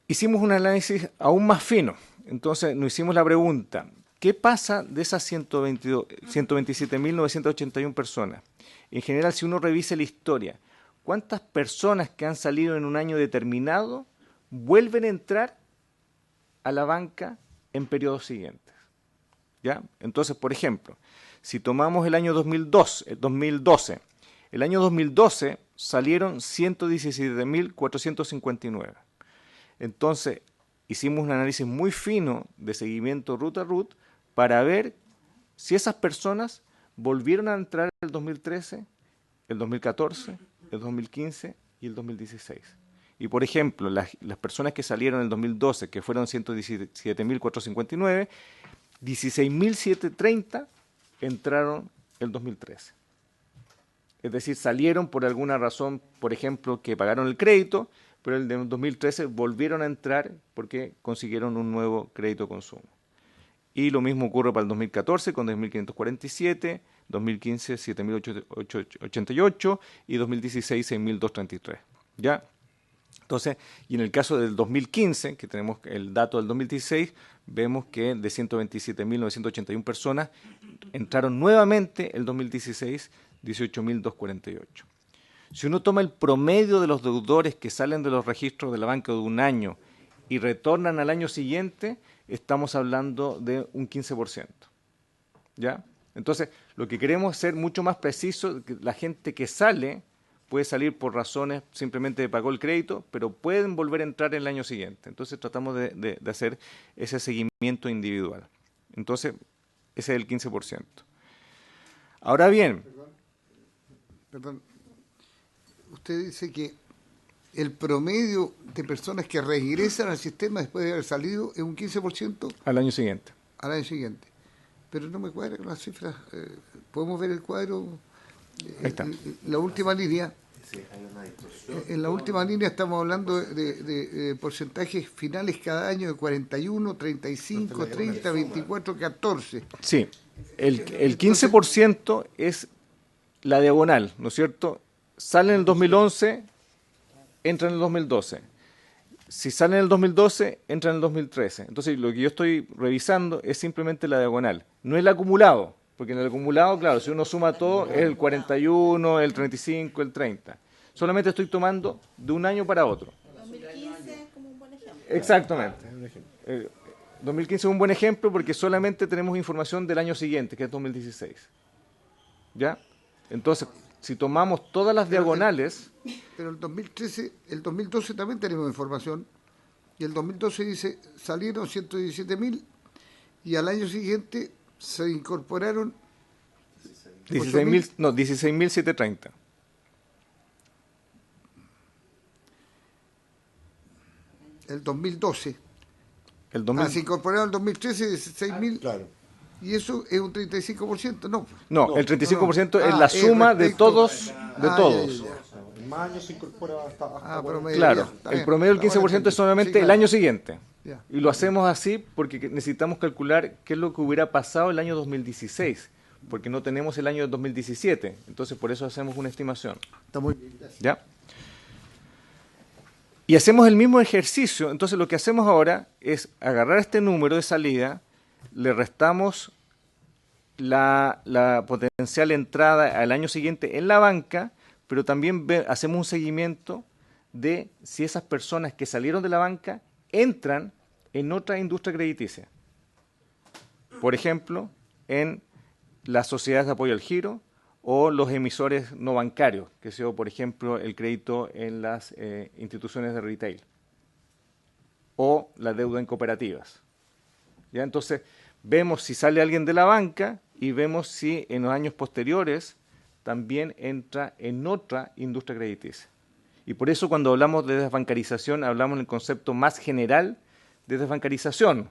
Hicimos un análisis aún más fino, entonces nos hicimos la pregunta: ¿qué pasa de esas 127.981 personas? En general, si uno revisa la historia, ¿cuántas personas que han salido en un año determinado vuelven a entrar a la banca en periodos siguientes? ¿Ya? Entonces, por ejemplo, si tomamos el año 2012, El año 2012 salieron 117.459. Entonces, hicimos un análisis muy fino de seguimiento ruta a ruta para ver si esas personas volvieron a entrar el 2013, el 2014, el 2015 y el 2016. Y, por ejemplo, las personas que salieron en el 2012, que fueron 117.459, 16.730 entraron el 2013. Es decir, salieron por alguna razón, por ejemplo, que pagaron el crédito, pero el de 2013 volvieron a entrar porque consiguieron un nuevo crédito de consumo. Y lo mismo ocurre para el 2014 con 10.547, 2015 7.888 y 2016 6.233. ¿Ya? Entonces, y en el caso del 2015, que tenemos el dato del 2016, vemos que de 127.981 personas entraron nuevamente el 2016 18.248. Si uno toma el promedio de los deudores que salen de los registros de la banca de un año y retornan al año siguiente, estamos hablando de un 15%. ¿Ya? Entonces, lo que queremos es ser mucho más preciso, que la gente que sale puede salir por razones simplemente de pagó el crédito, pero pueden volver a entrar el año siguiente. Entonces, tratamos de hacer ese seguimiento individual. Entonces, ese es el 15%. Ahora bien... Perdón. Usted dice que el promedio de personas que regresan al sistema después de haber salido es un 15% Al año siguiente. al año siguiente. Pero no me cuadra con las cifras. ¿Podemos ver el cuadro? Ahí está. La última línea. En la última línea estamos hablando de porcentajes finales cada año de 41, 35, 30, 24, 14. Sí, el 15% es la diagonal, ¿no es cierto? Sale en el 2011, entra en el 2012. Si sale en el 2012, entra en el 2013. Entonces, lo que yo estoy revisando es simplemente la diagonal, no el acumulado, porque en el acumulado, claro, si uno suma todo, es el 41, el 35, el 30. Solamente estoy tomando de un año para otro. 2015 como un buen ejemplo. Exactamente. 2015 es un buen ejemplo porque solamente tenemos información del año siguiente, que es 2016. ¿Ya? Entonces, si tomamos todas las diagonales... Pero el 2013, el 2012 también tenemos información, y el 2012 dice, salieron 117.000 y al año siguiente se incorporaron 16.730. El 2012. El 2000... se incorporaron el 2013 16.000. Claro. Y eso es un 35%, ¿no? No, el 35% es la suma de todos. todos. En más años se incorpora hasta promedio. Claro, Ya, está el bien. promedio del 15% es solamente Sí, el claro. año siguiente. Ya. Y lo hacemos así porque necesitamos calcular qué es lo que hubiera pasado el año 2016, porque no tenemos el año 2017. Entonces, por eso hacemos una estimación. Está muy bien. ¿Ya? Y hacemos el mismo ejercicio. Entonces, lo que hacemos ahora es agarrar este número de salida, le restamos la potencial entrada al año siguiente en la banca, pero también hacemos un seguimiento de si esas personas que salieron de la banca entran en otra industria crediticia. Por ejemplo, en las sociedades de apoyo al giro o los emisores no bancarios, que sea, por ejemplo, el crédito en las instituciones de retail o la deuda en cooperativas. ¿Ya? Entonces, vemos si sale alguien de la banca y vemos si en los años posteriores también entra en otra industria crediticia. Y por eso cuando hablamos de desbancarización, hablamos en el concepto más general de desbancarización.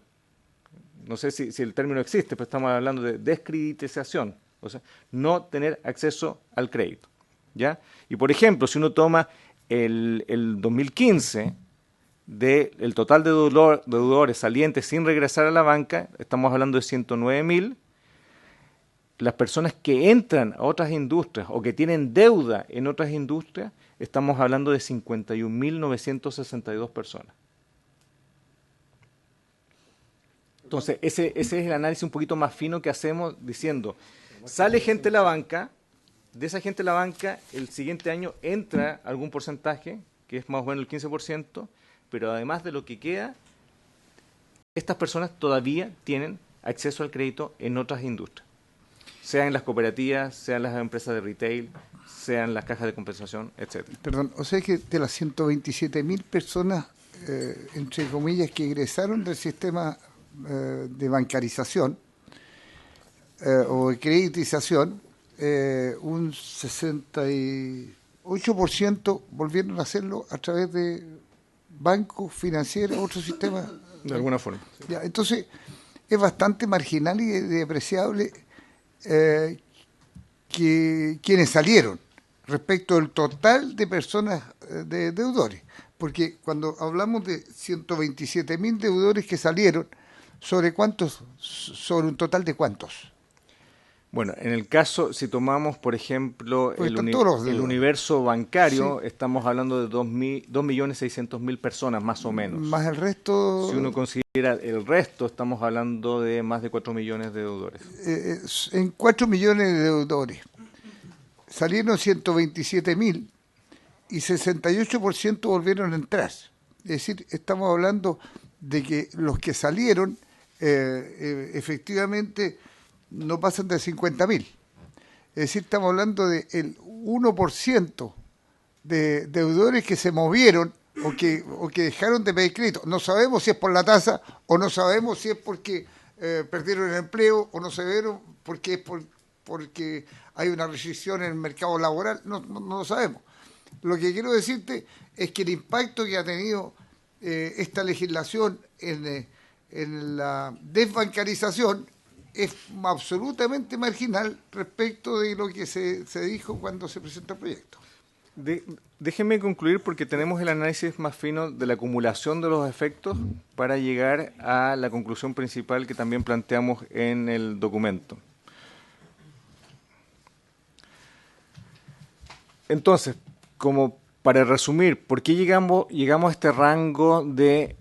No sé si el término existe, pero estamos hablando de descreditización, o sea, no tener acceso al crédito. ¿Ya? Y por ejemplo, si uno toma el 2015, del total de deudores salientes sin regresar a la banca, estamos hablando de 109.000. Las personas que entran a otras industrias o que tienen deuda en otras industrias, estamos hablando de 51.962 personas. Entonces, ese es el análisis un poquito más fino que hacemos diciendo, sale gente de la banca, de esa gente de la banca, el siguiente año entra algún porcentaje, que es más o menos el 15%, pero además de lo que queda, estas personas todavía tienen acceso al crédito en otras industrias, sea en las cooperativas, sea en las empresas de retail, sean las cajas de compensación, etcétera. Perdón, o sea que de las 127.000 personas, entre comillas, que egresaron del sistema de bancarización o de creditización, un 68% volvieron a hacerlo a través de bancos, financieros, otros sistemas. De alguna forma. Sí. Ya, entonces, es bastante marginal y despreciable que quienes salieron respecto del total de personas de deudores. Porque cuando hablamos de 127.000 deudores que salieron, ¿sobre cuántos? ¿Sobre un total de cuántos? Bueno, en el caso, si tomamos, por ejemplo, Pues el universo bancario, sí, estamos hablando de 2.600.000 personas, más o menos. Más el resto... Si uno considera el resto, estamos hablando de más de 4 millones de deudores. En 4 millones de deudores salieron 127.000 y 68% volvieron a entrar. Es decir, estamos hablando de que los que salieron efectivamente no pasan de 50.000. Es decir, estamos hablando del 1% de deudores que se movieron o que dejaron de pedir crédito. No sabemos si es por la tasa o no sabemos si es porque perdieron el empleo o no sabemos porque es porque hay una recesión en el mercado laboral. No lo sabemos. Lo que quiero decirte es que el impacto que ha tenido esta legislación en la desbancarización es absolutamente marginal respecto de lo que se dijo cuando se presentó el proyecto. Déjenme concluir porque tenemos el análisis más fino de la acumulación de los efectos para llegar a la conclusión principal que también planteamos en el documento. Entonces, como para resumir, ¿por qué llegamos a este rango de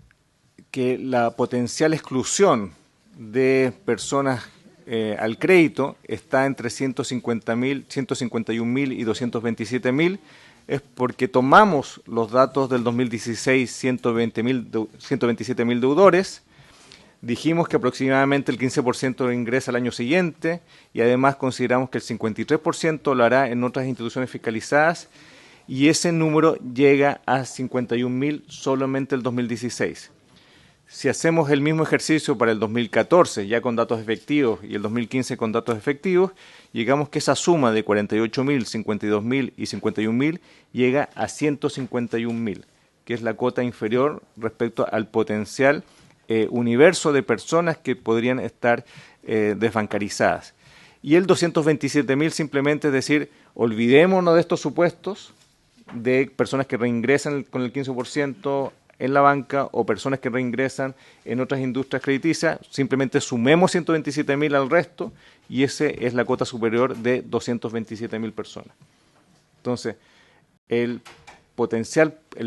que la potencial exclusión de personas al crédito está entre 150.000, 151.000 y 227.000? Es porque tomamos los datos del 2016, 127.000 deudores, dijimos que aproximadamente el 15% ingresa al año siguiente y además consideramos que el 53% lo hará en otras instituciones fiscalizadas y ese número llega a 51.000 solamente el 2016. Si hacemos el mismo ejercicio para el 2014, ya con datos efectivos, y el 2015 con datos efectivos, llegamos que esa suma de 48.000, 52.000 y 51.000 llega a 151.000, que es la cuota inferior respecto al potencial universo de personas que podrían estar desbancarizadas. Y el 227.000 simplemente es decir, olvidémonos de estos supuestos de personas que reingresan con el 15% en la banca o personas que reingresan en otras industrias crediticias, simplemente sumemos 127.000 al resto y esa es la cuota superior de 227.000 personas. Entonces, el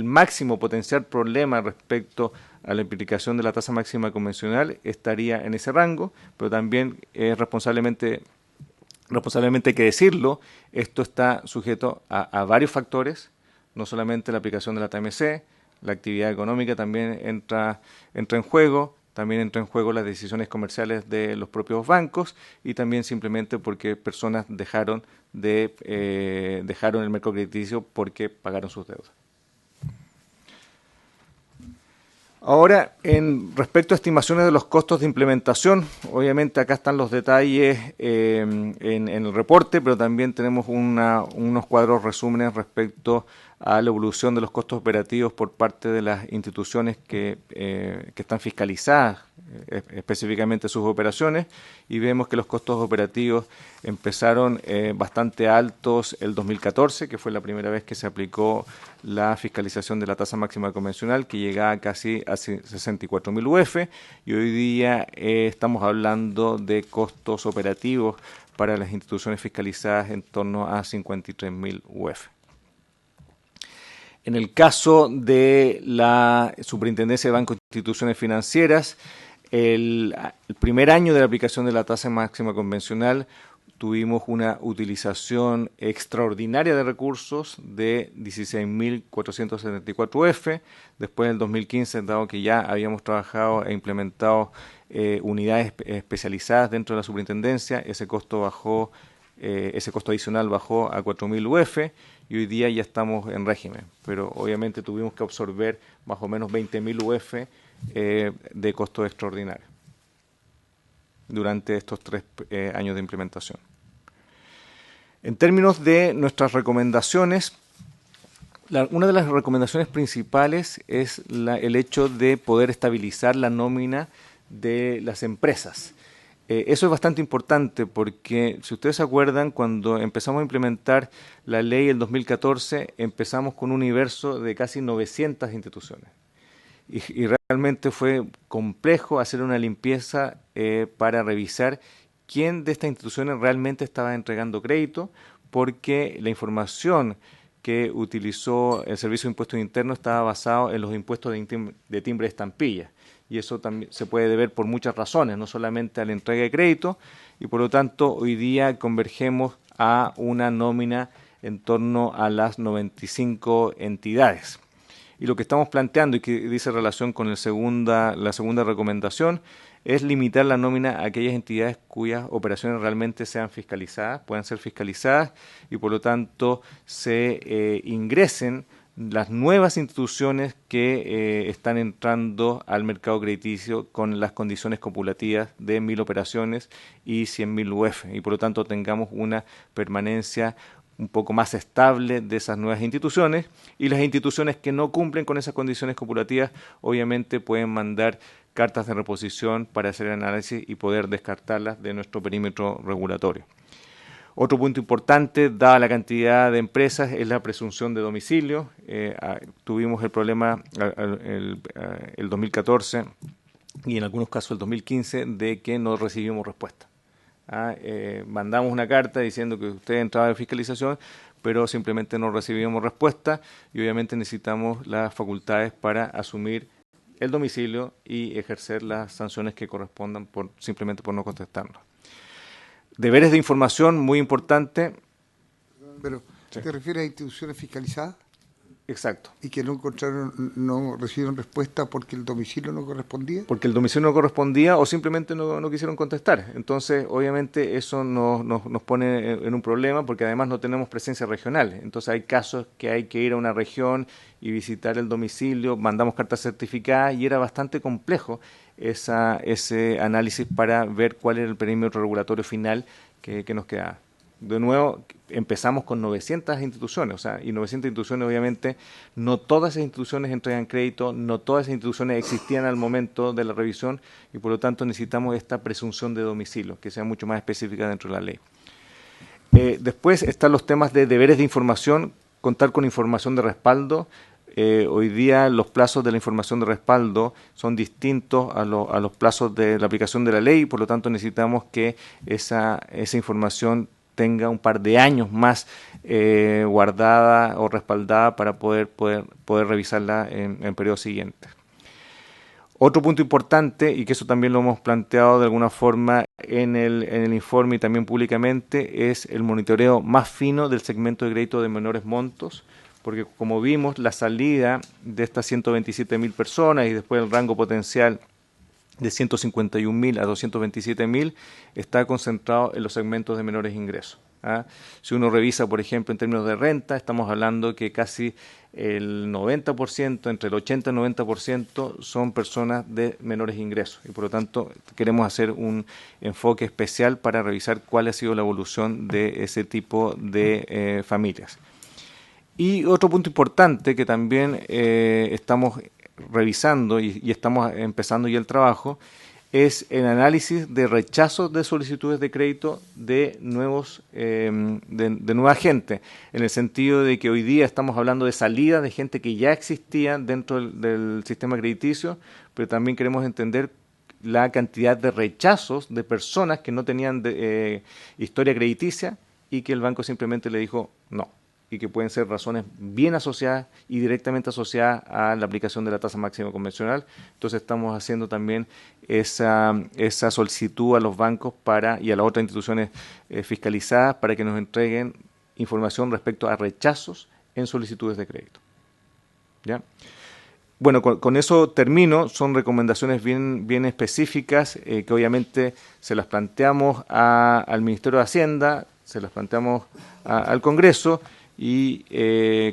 máximo potencial problema respecto a la aplicación de la tasa máxima convencional estaría en ese rango, pero también responsablemente hay que decirlo, esto está sujeto a varios factores, no solamente la aplicación de la TMC, la actividad económica también entra en juego, también entra en juego las decisiones comerciales de los propios bancos y también simplemente porque personas dejaron el mercado crediticio porque pagaron sus deudas. Ahora, respecto a estimaciones de los costos de implementación, obviamente acá están los detalles en el reporte, pero también tenemos unos cuadros resúmenes respecto a la evolución de los costos operativos por parte de las instituciones que están fiscalizadas, específicamente sus operaciones, y vemos que los costos operativos empezaron bastante altos el 2014, que fue la primera vez que se aplicó la fiscalización de la tasa máxima convencional, que llegaba casi a 64.000 UF, y hoy día estamos hablando de costos operativos para las instituciones fiscalizadas en torno a 53.000 UF. En el caso de la Superintendencia de Bancos e Instituciones Financieras, el primer año de la aplicación de la tasa máxima convencional tuvimos una utilización extraordinaria de recursos de 16.474 UF. Después del 2015, dado que ya habíamos trabajado e implementado unidades especializadas dentro de la superintendencia, ese costo bajó ese costo adicional bajó a 4.000 UF y hoy día ya estamos en régimen, pero obviamente tuvimos que absorber más o menos 20.000 UF de costo extraordinario durante estos 3 años de implementación. En términos de nuestras recomendaciones, una de las recomendaciones principales es el hecho de poder estabilizar la nómina de las empresas. Eso es bastante importante porque, si ustedes se acuerdan, cuando empezamos a implementar la ley en 2014, empezamos con un universo de casi 900 instituciones. Y realmente fue complejo hacer una limpieza para revisar quién de estas instituciones realmente estaba entregando crédito, porque la información que utilizó el Servicio de Impuestos Internos estaba basado en los impuestos de timbre de estampilla. Y eso también se puede deber por muchas razones, no solamente a la entrega de crédito, y por lo tanto hoy día convergemos a una nómina en torno a las 95 entidades. Y lo que estamos planteando, y que dice relación con la segunda recomendación, es limitar la nómina a aquellas entidades cuyas operaciones realmente sean fiscalizadas, puedan ser fiscalizadas, y por lo tanto se ingresen las nuevas instituciones que están entrando al mercado crediticio con las condiciones copulativas de 1.000 operaciones y 100.000 UF, y por lo tanto tengamos una permanencia un poco más estable de esas nuevas instituciones, y las instituciones que no cumplen con esas condiciones copulativas obviamente pueden mandar cartas de reposición para hacer el análisis y poder descartarlas de nuestro perímetro regulatorio. Otro punto importante, dada la cantidad de empresas, es la presunción de domicilio. Tuvimos el problema el 2014 y en algunos casos el 2015 de que no recibimos respuesta. Mandamos una carta diciendo que usted entraba de fiscalización, pero simplemente no recibimos respuesta y obviamente necesitamos las facultades para asumir el domicilio y ejercer las sanciones que correspondan simplemente por no contestarnos. Deberes de información muy importante. Pero, Sí. ¿te refieres a instituciones fiscalizadas? Exacto. ¿Y que no recibieron respuesta porque el domicilio no correspondía? Porque el domicilio no correspondía o simplemente no quisieron contestar. Entonces, obviamente, eso nos pone en un problema porque además no tenemos presencia regional. Entonces, hay casos que hay que ir a una región y visitar el domicilio, mandamos cartas certificadas y era bastante complejo ese análisis para ver cuál era el perímetro regulatorio final que nos quedaba. De nuevo, empezamos con 900 instituciones, y 900 instituciones, obviamente, no todas esas instituciones entregan crédito, no todas esas instituciones existían al momento de la revisión y por lo tanto necesitamos esta presunción de domicilio, que sea mucho más específica dentro de la ley. Después están los temas de deberes de información, contar con información de respaldo. Hoy día los plazos de la información de respaldo son distintos a los plazos de la aplicación de la ley, por lo tanto necesitamos que esa información tenga un par de años más guardada o respaldada para poder revisarla en periodos siguientes. Otro punto importante, y que eso también lo hemos planteado de alguna forma en el informe y también públicamente, es el monitoreo más fino del segmento de crédito de menores montos, porque como vimos, la salida de estas 127.000 personas y después el rango potencial de 151.000 a 227.000 está concentrado en los segmentos de menores ingresos. Si uno revisa, por ejemplo, en términos de renta, estamos hablando que casi el 90%, entre el 80 y el 90% son personas de menores ingresos y por lo tanto queremos hacer un enfoque especial para revisar cuál ha sido la evolución de ese tipo de familias. Y otro punto importante que también estamos revisando y estamos empezando ya el trabajo es el análisis de rechazos de solicitudes de crédito de nueva gente, en el sentido de que hoy día estamos hablando de salida de gente que ya existía dentro del sistema crediticio, pero también queremos entender la cantidad de rechazos de personas que no tenían historia crediticia y que el banco simplemente le dijo no, y que pueden ser razones bien asociadas y directamente asociadas a la aplicación de la tasa máxima convencional. Entonces estamos haciendo también esa solicitud a los bancos y a las otras instituciones fiscalizadas para que nos entreguen información respecto a rechazos en solicitudes de crédito. ¿Ya? Bueno, con eso termino. Son recomendaciones bien específicas que obviamente se las planteamos al Ministerio de Hacienda. se las planteamos al Congreso y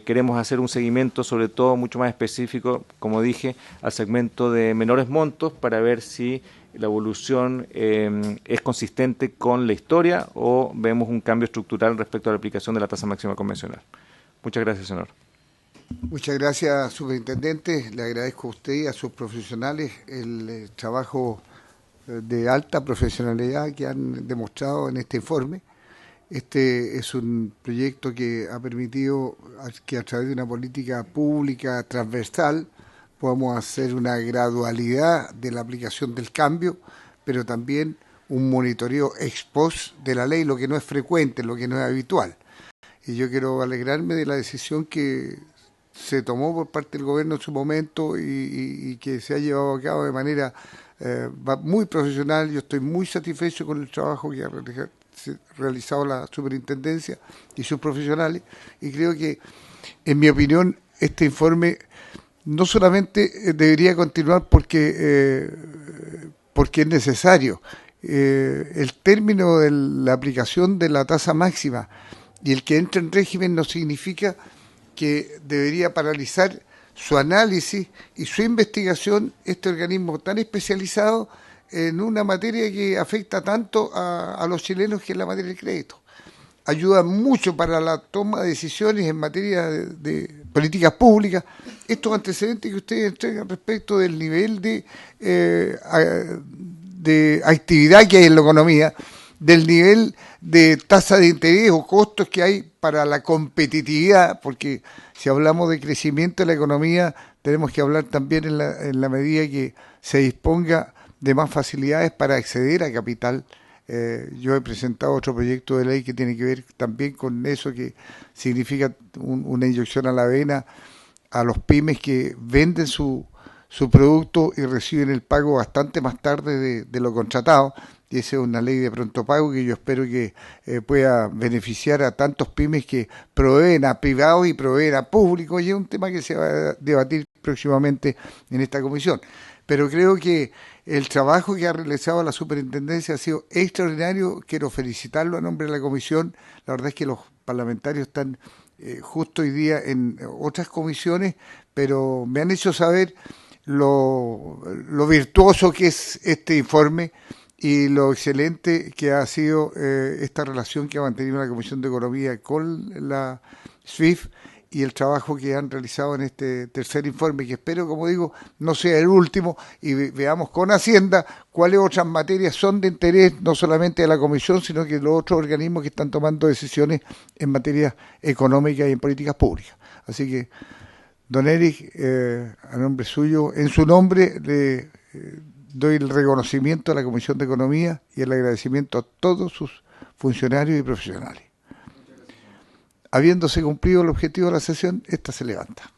queremos hacer un seguimiento sobre todo mucho más específico, como dije, al segmento de menores montos para ver si la evolución es consistente con la historia o vemos un cambio estructural respecto a la aplicación de la tasa máxima convencional. Muchas gracias, senador. Muchas gracias, superintendente. Le agradezco a usted y a sus profesionales el trabajo de alta profesionalidad que han demostrado en este informe. Este es un proyecto que ha permitido que a través de una política pública transversal podamos hacer una gradualidad de la aplicación del cambio, pero también un monitoreo ex post de la ley, lo que no es frecuente, lo que no es habitual. Y yo quiero alegrarme de la decisión que se tomó por parte del gobierno en su momento y que se ha llevado a cabo de manera muy profesional. Yo estoy muy satisfecho con el trabajo que ha realizado la superintendencia y sus profesionales, y creo que, en mi opinión, este informe no solamente debería continuar porque es necesario. El término de la aplicación de la tasa máxima y el que entre en régimen no significa que debería paralizar su análisis y su investigación este organismo tan especializado en una materia que afecta tanto a los chilenos, que es la materia del crédito. Ayuda mucho para la toma de decisiones en materia de políticas públicas. Estos antecedentes que ustedes entregan respecto del nivel de actividad que hay en la economía, del nivel de tasa de interés o costos que hay para la competitividad, porque si hablamos de crecimiento de la economía, tenemos que hablar también en la medida que se disponga de más facilidades para acceder a capital. Yo he presentado otro proyecto de ley que tiene que ver también con eso, que significa una inyección a la vena a los pymes que venden su producto y reciben el pago bastante más tarde de lo contratado. Y esa es una ley de pronto pago que yo espero que pueda beneficiar a tantos pymes que proveen a privados y proveen a públicos, y es un tema que se va a debatir próximamente en esta comisión. Pero creo que el trabajo que ha realizado la superintendencia ha sido extraordinario. Quiero felicitarlo a nombre de la comisión. La verdad es que los parlamentarios están justo hoy día en otras comisiones, pero me han hecho saber lo virtuoso que es este informe y lo excelente que ha sido esta relación que ha mantenido la Comisión de Economía con la SWIFT, y el trabajo que han realizado en este tercer informe, que espero, como digo, no sea el último, y veamos con Hacienda cuáles otras materias son de interés, no solamente de la Comisión, sino que de los otros organismos que están tomando decisiones en materia económica y en políticas públicas. Así que, don Eric, a nombre suyo, en su nombre, le doy el reconocimiento a la Comisión de Economía y el agradecimiento a todos sus funcionarios y profesionales. Habiéndose cumplido el objetivo de la sesión, esta se levanta.